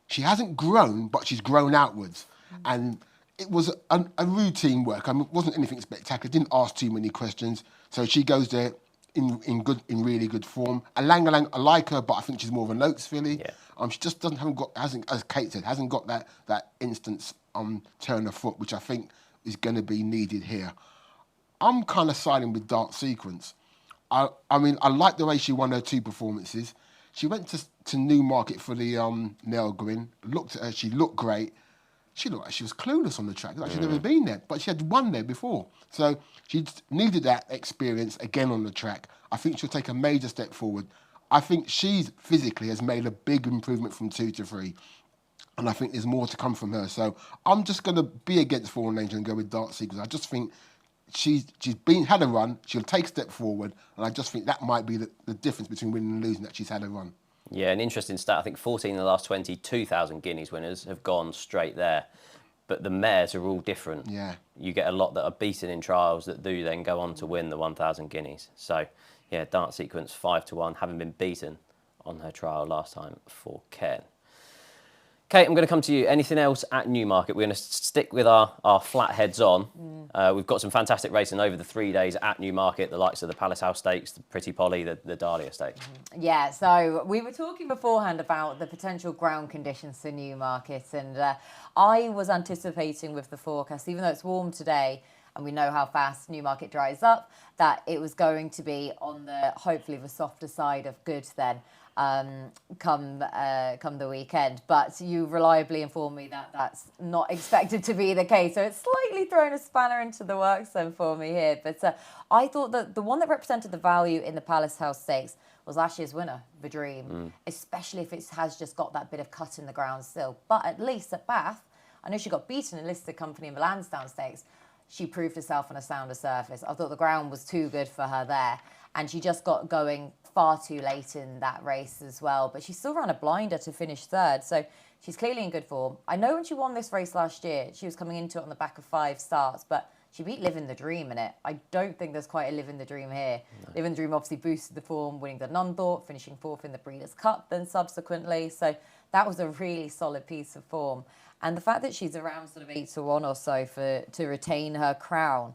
She hasn't grown, but she's grown outwards, and it was a routine work. I mean, it wasn't anything spectacular. Didn't ask too many questions, so she goes there in really good form. And Lang, I like her, but I think she's more of a Noakes filly. Yeah. She just hasn't, as Kate said, hasn't got that instant turn of foot, which I think is going to be needed here. I'm kind of siding with Dark Sequence. I mean, I like the way she won her two performances. She went to Newmarket for the Nell Gwyn, looked at her, she looked great. She looked like she was clueless on the track, like she'd never been there, but she had won there before. So she needed that experience again on the track. I think she'll take a major step forward. I think she's physically has made a big improvement from 2 to 3. And I think there's more to come from her. So I'm just going to be against Fallen Angel and go with Dark Sequence. I just think she's had a run, she'll take a step forward, and I just think that might be the difference between winning and losing, that she's had a run. Yeah, an interesting stat. I think 14 of the last 20 2,000 guineas winners have gone straight there. But the mares are all different. Yeah. You get a lot that are beaten in trials that do then go on to win the 1,000 guineas. So, yeah, Dark Sequence 5-1, having been beaten on her trial last time for Ken. Kate, I'm going to come to you. Anything else at Newmarket? We're going to stick with our flat heads on. We've got some fantastic racing over the 3 days at Newmarket, the likes of the Palace House Stakes, the Pretty Polly, the Dahlia Stakes. Yeah, so we were talking beforehand about the potential ground conditions for Newmarket, and I was anticipating with the forecast, even though it's warm today, and we know how fast Newmarket dries up, that it was going to be on the, hopefully, the softer side of good then. Come the weekend, but you reliably informed me that that's not expected to be the case. So it's slightly thrown a spanner into the works then for me here. But I thought that the one that represented the value in the Palace House Stakes was last year's winner, The Dream, especially if it has just got that bit of cut in the ground still. But at least at Bath, I know she got beaten in listed company in the Lansdowne Stakes. She proved herself on a sounder surface. I thought the ground was too good for her there, and she just got going far too late in that race as well, but she still ran a blinder to finish third, so she's clearly in good form. I know when she won this race last year, she was coming into it on the back of 5 starts, but she beat Living the Dream in it. I don't think there's quite a Living the Dream here. No. Living the Dream obviously boosted the form, winning the Nunthorpe, finishing 4th in the Breeders' Cup then subsequently, so that was a really solid piece of form. And the fact that she's around sort of 8-1 or so to retain her crown,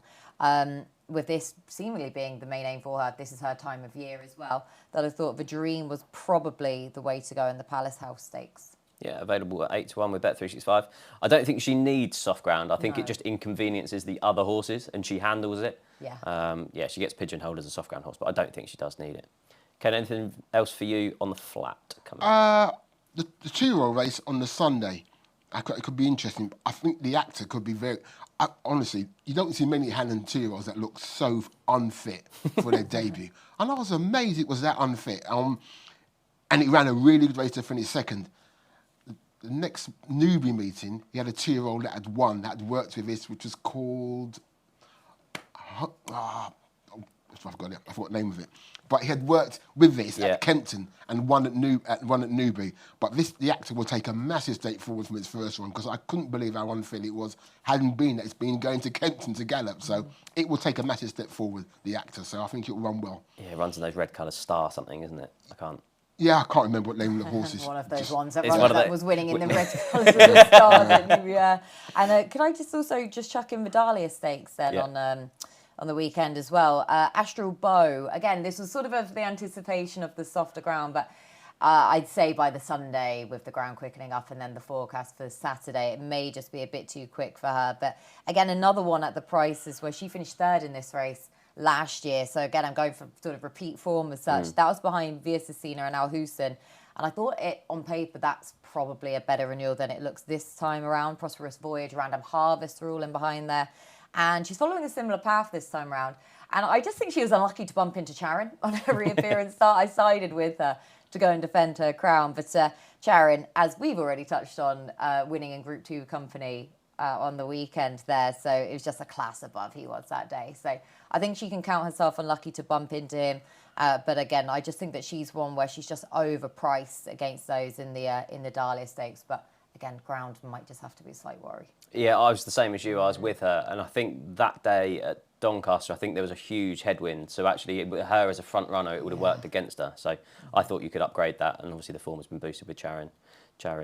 with this seemingly being the main aim for her, this is her time of year as well, that I thought The Dream was probably the way to go in the Palace House Stakes. Yeah, available at 8-1 with Bet365. I don't think she needs soft ground. I think it just inconveniences the other horses, and she handles it. Yeah. She gets pigeonholed as a soft ground horse, but I don't think she does need it. Ken, anything else for you on the flat coming up? The 2-year-old race on the Sunday, it could be interesting. I think the actor could be very... Honestly, you don't see many Hannon 2-year-olds that look so unfit for their debut. And I was amazed it was that unfit. And he ran a really good race to finish second. The next newbie meeting, he had a 2-year-old that had won, that had worked with this, which was called... I forgot the name of it. But he had worked with this at Kempton and won at Newbury. But the actor will take a massive step forward from its first run, because I couldn't believe how unfair it was, hadn't been that it's been going to Kempton to gallop. So it will take a massive step forward, the actor. So I think it will run well. Yeah, it runs in those red colours, Star something, isn't it? I can't. Yeah, I can't remember what name of the horse is. One of those ones that, was winning in the red colours with the stars. Yeah. And could I just also chuck in Vidalia Stakes then on the weekend as well? Astral Bow, again, this was sort of the anticipation of the softer ground, but I'd say by the Sunday, with the ground quickening up and then the forecast for Saturday, it may just be a bit too quick for her. But again, another one at the prices where she finished third in this race last year. So again, I'm going for sort of repeat form as such. That was behind Via Cecina and Al Hussein. And I thought it, on paper, that's probably a better renewal than it looks this time around. Prosperous Voyage, Random Harvest are all in behind there. And she's following a similar path this time around. And I just think she was unlucky to bump into Charon on her reappearance start. I sided with her to go and defend her crown. But Charon, as we've already touched on, winning in Group 2 company on the weekend there. So it was just a class above he was that day. So I think she can count herself unlucky to bump into him. But again, I just think that she's one where she's just overpriced against those in the Dahlia Stakes. But again, ground might just have to be a slight worry. Yeah, I was the same as you. I was with her, and I think that day at Doncaster, I think there was a huge headwind. So actually, her as a front runner, it would have worked against her. So I thought you could upgrade that, and obviously the form has been boosted with Charon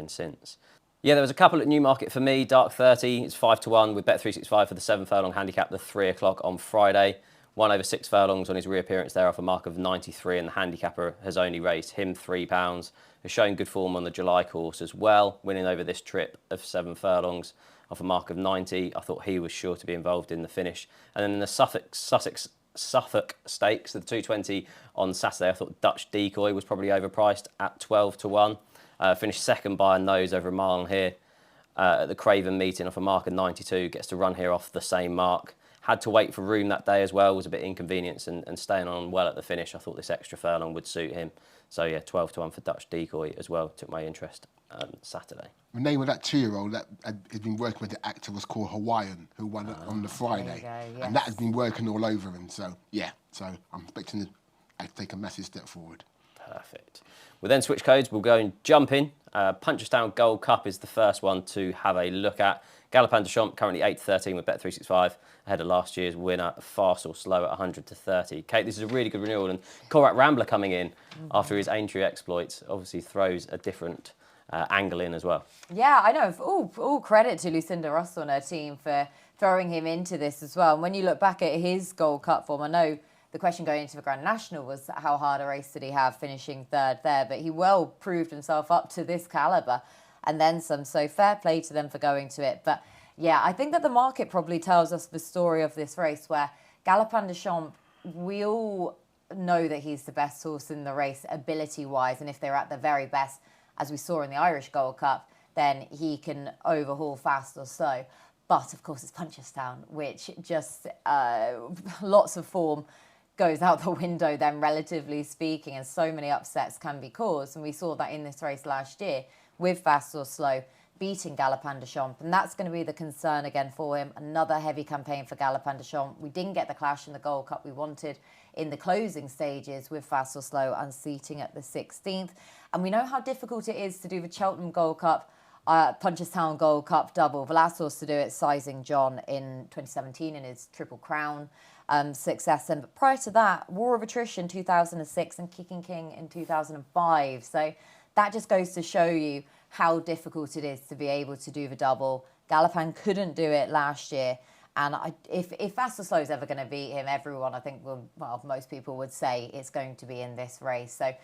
since. Yeah, there was a couple at Newmarket for me. Dark 30, it's 5-1 with Bet365 for the 7 furlong handicap, the 3 o'clock on Friday. 1 over 6 furlongs on his reappearance there off a mark of 93, and the handicapper has only raced him £3. Has shown good form on the July course as well, winning over this trip of 7 furlongs off a mark of 90. I thought he was sure to be involved in the finish. And then in the Suffolk Stakes, the 220 on Saturday, I thought Dutch Decoy was probably overpriced at 12-1. Finished second by a nose over a mile here at the Craven meeting off a mark of 92. Gets to run here off the same mark. Had to wait for room that day as well. Was a bit inconvenienced and staying on well at the finish. I thought this extra furlong would suit him. So yeah, 12-1 for Dutch Decoy as well. Took my interest Saturday. The name of that 2-year-old that had been working with the actor was called Hawaiian, who won it on the Friday. Yes. And that has been working all over him. So yeah, so I'm expecting to take a massive step forward. Perfect. We'll then switch codes. We'll go and jump in. Punchestown Gold Cup is the first one to have a look at. Galopin de Champs currently 8-13 with Bet365 ahead of last year's winner, Fast or Slow at 100-30. Kate, this is a really good renewal, and Korat Rambler coming in after his Aintree exploits obviously throws a different angle in as well. Yeah, I know. All credit to Lucinda Russell and her team for throwing him into this as well. And when you look back at his Gold Cup form, I know the question going into the Grand National was how hard a race did he have finishing third there, but he well proved himself up to this calibre and then some. So fair play to them for going to it. But yeah, I think that the market probably tells us the story of this race where Galopin de Champs, we all know that he's the best horse in the race ability-wise. And if they're at the very best, as we saw in the Irish Gold Cup, then he can overhaul Fast or Slow. But of course, it's Punchestown, which just lots of form goes out the window then, relatively speaking, and so many upsets can be caused. And we saw that in this race last year with Fast or Slow beating Galopin de Champs, and that's going to be the concern again for him. Another heavy campaign for Galopin de Champs. We didn't get the clash in the Gold Cup we wanted in the closing stages with Fast or Slow unseating at the 16th. And we know how difficult it is to do the Cheltenham Gold Cup, Punchestown Gold Cup double. The last horse to do it, Sizing John, in 2017 in his Triple Crown success. And but prior to that, War of Attrition 2006 and Kicking King in 2005. So that just goes to show you how difficult it is to be able to do the double. Galopin couldn't do it last year. And if Fast or Slow is ever going to beat him, everyone, I think, most people would say it's going to be in this race. So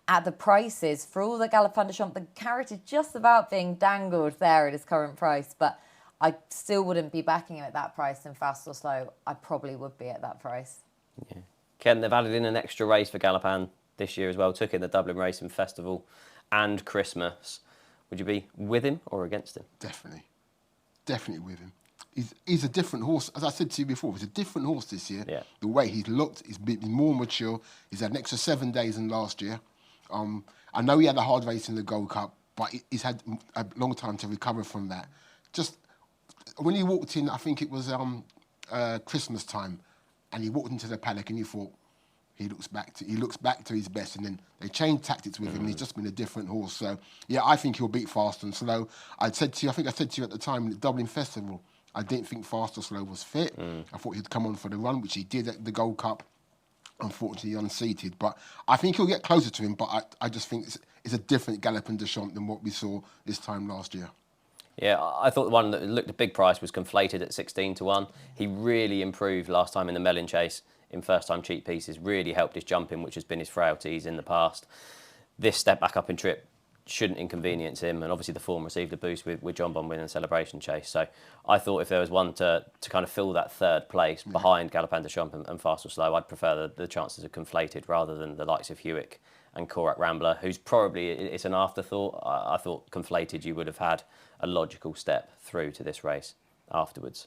at the prices, for all the Galopin de Champs, the carrot is just about being dangled there at his current price. But I still wouldn't be backing him at that price. And Fast or Slow, I probably would be at that price. Yeah. Ken, they've added in an extra race for Galopin this year as well. Took in the Dublin Racing Festival and Christmas. Would you be with him or against him? Definitely with him. he's a different horse. As I said to you before, he's a different horse this year. Yeah. The way he's looked, he's been more mature. He's had an extra 7 days than last year. I know he had a hard race in the Gold Cup, but he's had a long time to recover from that. Just when he walked in, I think it was Christmas time, and he walked into the paddock and you thought, he looks back to his best, and then they changed tactics with him, and he's just been a different horse. So yeah, I think he'll beat Fast and Slow. I think I said to you at the time in the Dublin Festival, I didn't think Fast or Slow was fit. I thought he'd come on for the run, which he did at the Gold Cup. Unfortunately, unseated, but I think he'll get closer to him. But I just think it's a different Galopin Des Champs than what we saw this time last year. Yeah, I thought the one that looked a big price was Conflated at 16-1. He really improved last time in the Mellon Chase in first-time cheap pieces, really helped his jumping, which has been his frailties in the past. This step back up in trip shouldn't inconvenience him, and obviously the form received a boost with John Bon winning the Celebration Chase. So I thought if there was one to kind of fill that third place behind Galopin Des Champs and Fast or Slow, I'd prefer the chances of Conflated rather than the likes of Hewick and Korak Rambler, who's probably, it's an afterthought. I thought Conflated you would have had a logical step through to this race afterwards.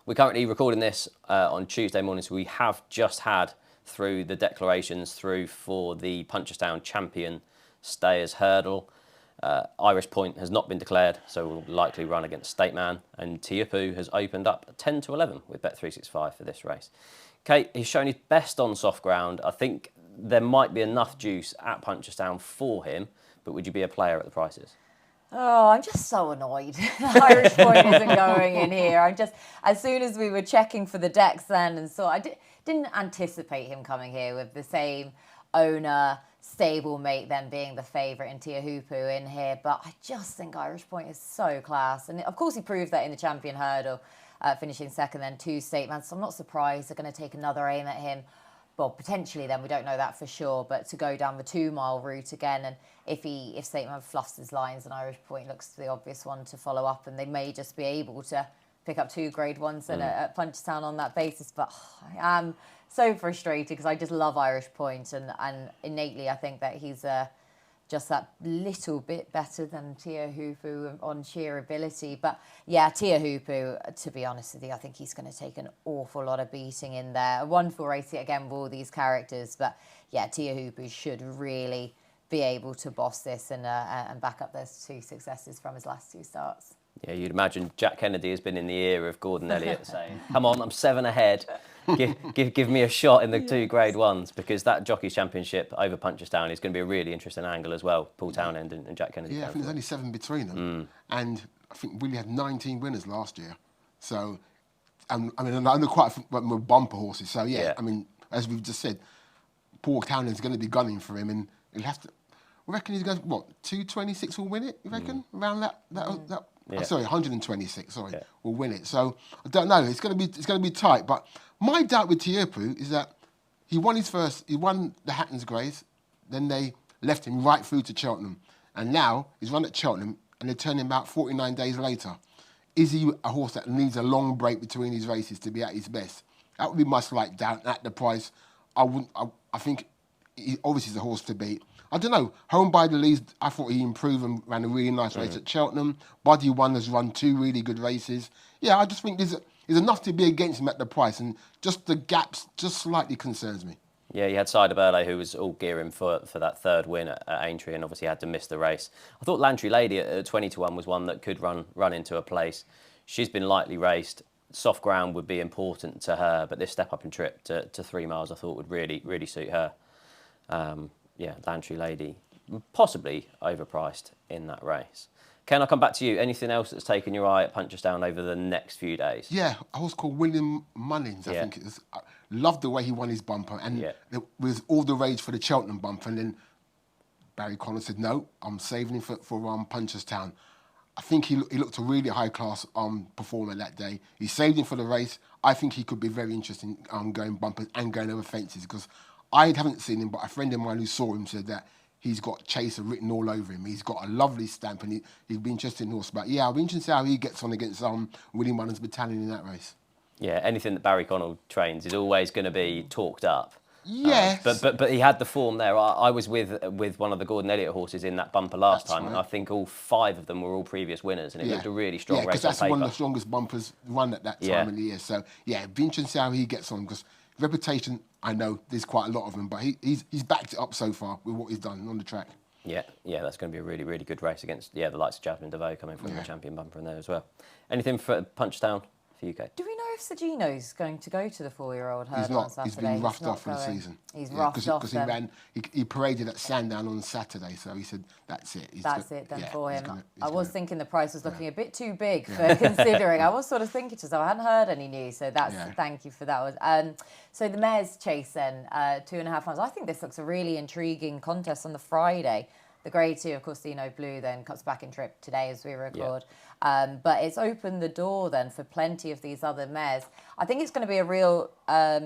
We're currently recording this on Tuesday morning, so we have just had through the declarations through for the Punchestown Champion Stayers Hurdle. Irish Point has not been declared, so will likely run against State Man, and Tiapu has opened up 10-11 with Bet365 for this race. Kate, he's shown his best on soft ground. I think there might be enough juice at Punchestown for him, but would you be a player at the prices? Oh, I'm just so annoyed. The Irish Point isn't going in here. As soon as we were checking for the decks then, and so I didn't anticipate him coming here with the same owner, stablemate then being the favourite in Tiahupu in here. But I just think Irish Point is so class. And of course he proved that in the Champion Hurdle, finishing second then to State Man. So I'm not surprised they're going to take another aim at him. Well, potentially then, we don't know that for sure, but to go down the 2-mile route again, and if State Man fluffs his lines, then Irish Point looks the obvious one to follow up, and they may just be able to pick up 2 Grade 1s at Punchestown on that basis. But I am so frustrated because I just love Irish Point, and innately I think that he's just that little bit better than Tiahupu on sheer ability. But yeah, Tiahupu, to be honest with you, I think he's going to take an awful lot of beating in there. A wonderful race again with all these characters, but yeah, Tiahupu should really be able to boss this and back up those 2 successes from his last 2 starts. Yeah, you'd imagine Jack Kennedy has been in the ear of Gordon Elliott saying, come on, I'm 7 ahead. Give me a shot in the 2 Grade 1s, because that Jockey's Championship over Punchestown is going to be a really interesting angle as well. Paul Townend and Jack Kennedy. Yeah, I think there's only 7 between them. And I think Willie had 19 winners last year. So, I mean, I know quite a few bumper horses. So, yeah, I mean, as we've just said, Paul Townend's going to be gunning for him, and he'll have to... I reckon he's going to, 226 will win it, you reckon? Around that Yeah. Sorry, 126. Sorry, will win it. So I don't know. It's going to be tight. But my doubt with Tiapu is that he won the Hatton's Grace, then they left him right through to Cheltenham, and now he's run at Cheltenham, and they turn him out 49 days later. Is he a horse that needs a long break between his races to be at his best? That would be my slight doubt at the price. I think he obviously is a horse to beat. I don't know. Home by the Lees, I thought he improved and ran a really nice race at Cheltenham. Buddy One has run 2 really good races. Yeah, I just think there's enough to be against him at the price, and just the gaps just slightly concerns me. Yeah, you had Cider Burley, who was all gearing for that 3rd win at Aintree, and obviously had to miss the race. I thought Lantry Lady at 20-1 was one that could run into a place. She's been lightly raced. Soft ground would be important to her, but this step up and trip to 3 miles I thought would really suit her. Yeah, Lantry Lady, possibly overpriced in that race. Ken, I'll come back to you. Anything else that's taken your eye at Punchestown over the next few days? Yeah, a horse called William Mullins, I think it is. I loved the way he won his bumper, and there was all the rage for the Cheltenham bumper, and then Barry Connor said, no, I'm saving him for Punchestown. I think he looked a really high-class performer that day. He saved him for the race. I think he could be very interesting going bumpers and going over fences, because I haven't seen him, but a friend of mine who saw him said that he's got Chaser written all over him. He's got a lovely stamp, and he'd be interested in horse. But yeah, I'll be interested to see how he gets on against William Mullins' battalion in that race. Yeah, anything that Barry Connell trains is always going to be talked up. Yeah. But he had the form there. I was with one of the Gordon Elliott horses in that bumper last time, and I think all 5 of them were all previous winners, and it looked a really strong race on paper. because that's one of the strongest bumpers run at that time of the year. So, it'd be interesting to see how he gets on, because reputation, I know there's quite a lot of them, but he's backed it up so far with what he's done on the track. Yeah, that's going to be a really, really good race against the likes of Jasmine DeVoe coming from the champion bumper in there as well. Anything for Punchestown for you, Kate? Do we know if Sergino's going to go to the 4-year-old hurdle on Saturday? He's been roughed off for the season. He's roughed off because he paraded at Sandown on Saturday, so he said that's it. That's it for him. I was thinking the price was looking a bit too big for considering. I was sort of thinking to myself, I hadn't heard any news, so thank you for that. So the mares chase then, 2.5 miles. I think this looks a really intriguing contest on the Friday. The Grade 2, of course, Blue then comes back in trip today as we record. But it's opened the door then for plenty of these other mares. I think it's going to be a real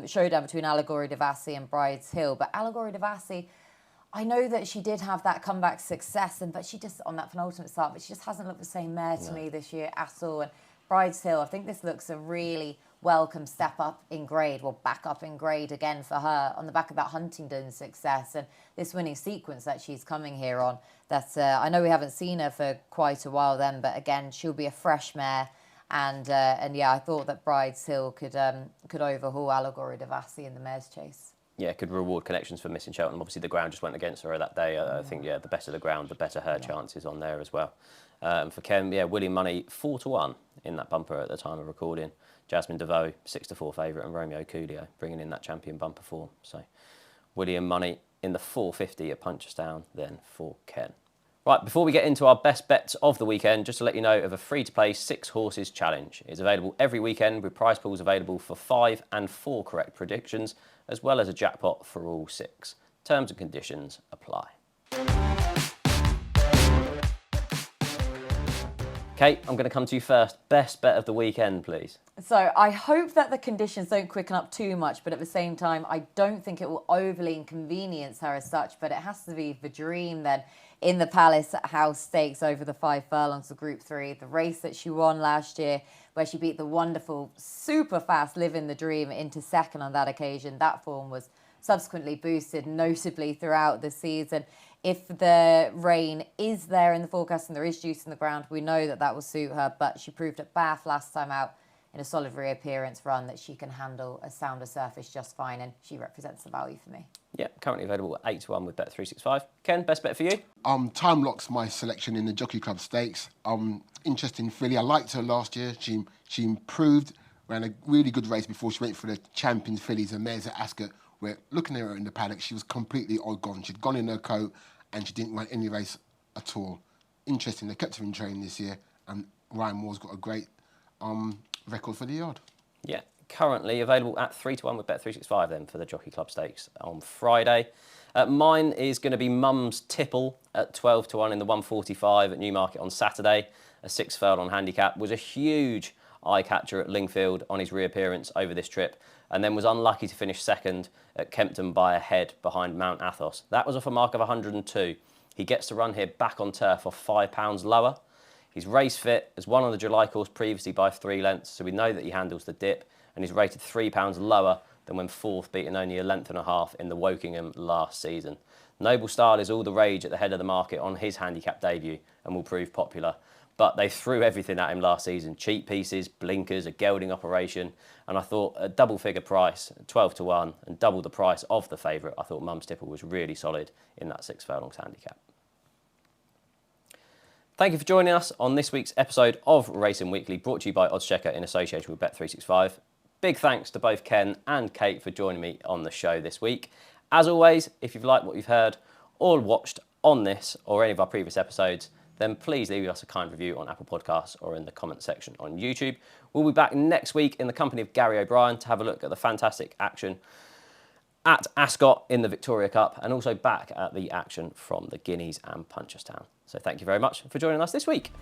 showdown between Allegory Devassi and Bride's Hill. But Allegory Devassi, I know that she did have that comeback success, but she just, on that penultimate start, but she just hasn't looked the same mare to me this year at all. And Bride's Hill, I think this looks a really welcome step up in grade, back up in grade again for her on the back of that Huntingdon success and this winning sequence that she's coming here on. That I know we haven't seen her for quite a while then, but again, she'll be a fresh mare. And I thought that Bride's Hill could overhaul Allegory Devassi in the mares chase. Yeah, could reward connections for missing Cheltenham. Obviously, the ground just went against her that day. I think, the better the ground, the better her chances on there as well. For Ken, William Money, 4-1 in that bumper at the time of recording. Jasmine DeVoe, 6-4 favourite, and Romeo Coolio bringing in that champion bumper form. So, William Money in the 450 at Punchestown, then for Ken. Right, before we get into our best bets of the weekend, just to let you know of a free-to-play 6 horses challenge. It's available every weekend with prize pools available for 5 and 4 correct predictions, as well as a jackpot for all 6. Terms and conditions apply. Kate, I'm going to come to you first. Best bet of the weekend, please. So I hope that the conditions don't quicken up too much, but at the same time, I don't think it will overly inconvenience her as such, but it has to be the Dream then in the Palace House Stakes over the 5 furlongs of Group 3, the race that she won last year, where she beat the wonderful, super fast Living the Dream into second on that occasion. That form was subsequently boosted notably throughout the season. If the rain is there in the forecast and there is juice in the ground, we know that will suit her, but she proved at Bath last time out in a solid reappearance run that she can handle a sounder surface just fine, and she represents the value for me. Yeah, currently available at 8-1 with Bet365. Ken, best bet for you? Time Lock's my selection in the Jockey Club Stakes. Interesting filly. I liked her last year. She improved, ran a really good race before she went for the Champions fillies and mares at Ascot, where looking at her in the paddock, she was completely all gone. She'd gone in her coat and she didn't run any race at all. Interesting, they kept her in training this year, and Ryan Moore's got a great record for the yard. Yeah, currently available at 3-1 with Bet365 then for the Jockey Club Stakes on Friday. Mine is going to be Mum's Tipple at 12-1 in the 145 at Newmarket on Saturday. A 6 furlong handicap, was a huge eye-catcher at Lingfield on his reappearance over this trip, and then was unlucky to finish second at Kempton by a head behind Mount Athos. That was off a mark of 102. He gets to run here back on turf off £5 lower. He's race fit, has won on the July course previously by 3 lengths, so we know that he handles the dip, and he's rated £3 lower than when fourth, beating only a length and a half in the Wokingham last season. Noble Style is all the rage at the head of the market on his handicap debut and will prove popular. But they threw everything at him last season. Cheap pieces, blinkers, a gelding operation. And I thought a double figure price, 12-1, and double the price of the favourite. I thought Mum's Tipple was really solid in that 6 furlongs handicap. Thank you for joining us on this week's episode of Racing Weekly, brought to you by oddschecker in association with Bet365. Big thanks to both Ken and Kate for joining me on the show this week. As always, if you've liked what you've heard or watched on this or any of our previous episodes, then please leave us a kind review on Apple Podcasts or in the comment section on YouTube. We'll be back next week in the company of Gary O'Brien to have a look at the fantastic action at Ascot in the Victoria Cup, and also back at the action from the Guineas and Punchestown. So thank you very much for joining us this week.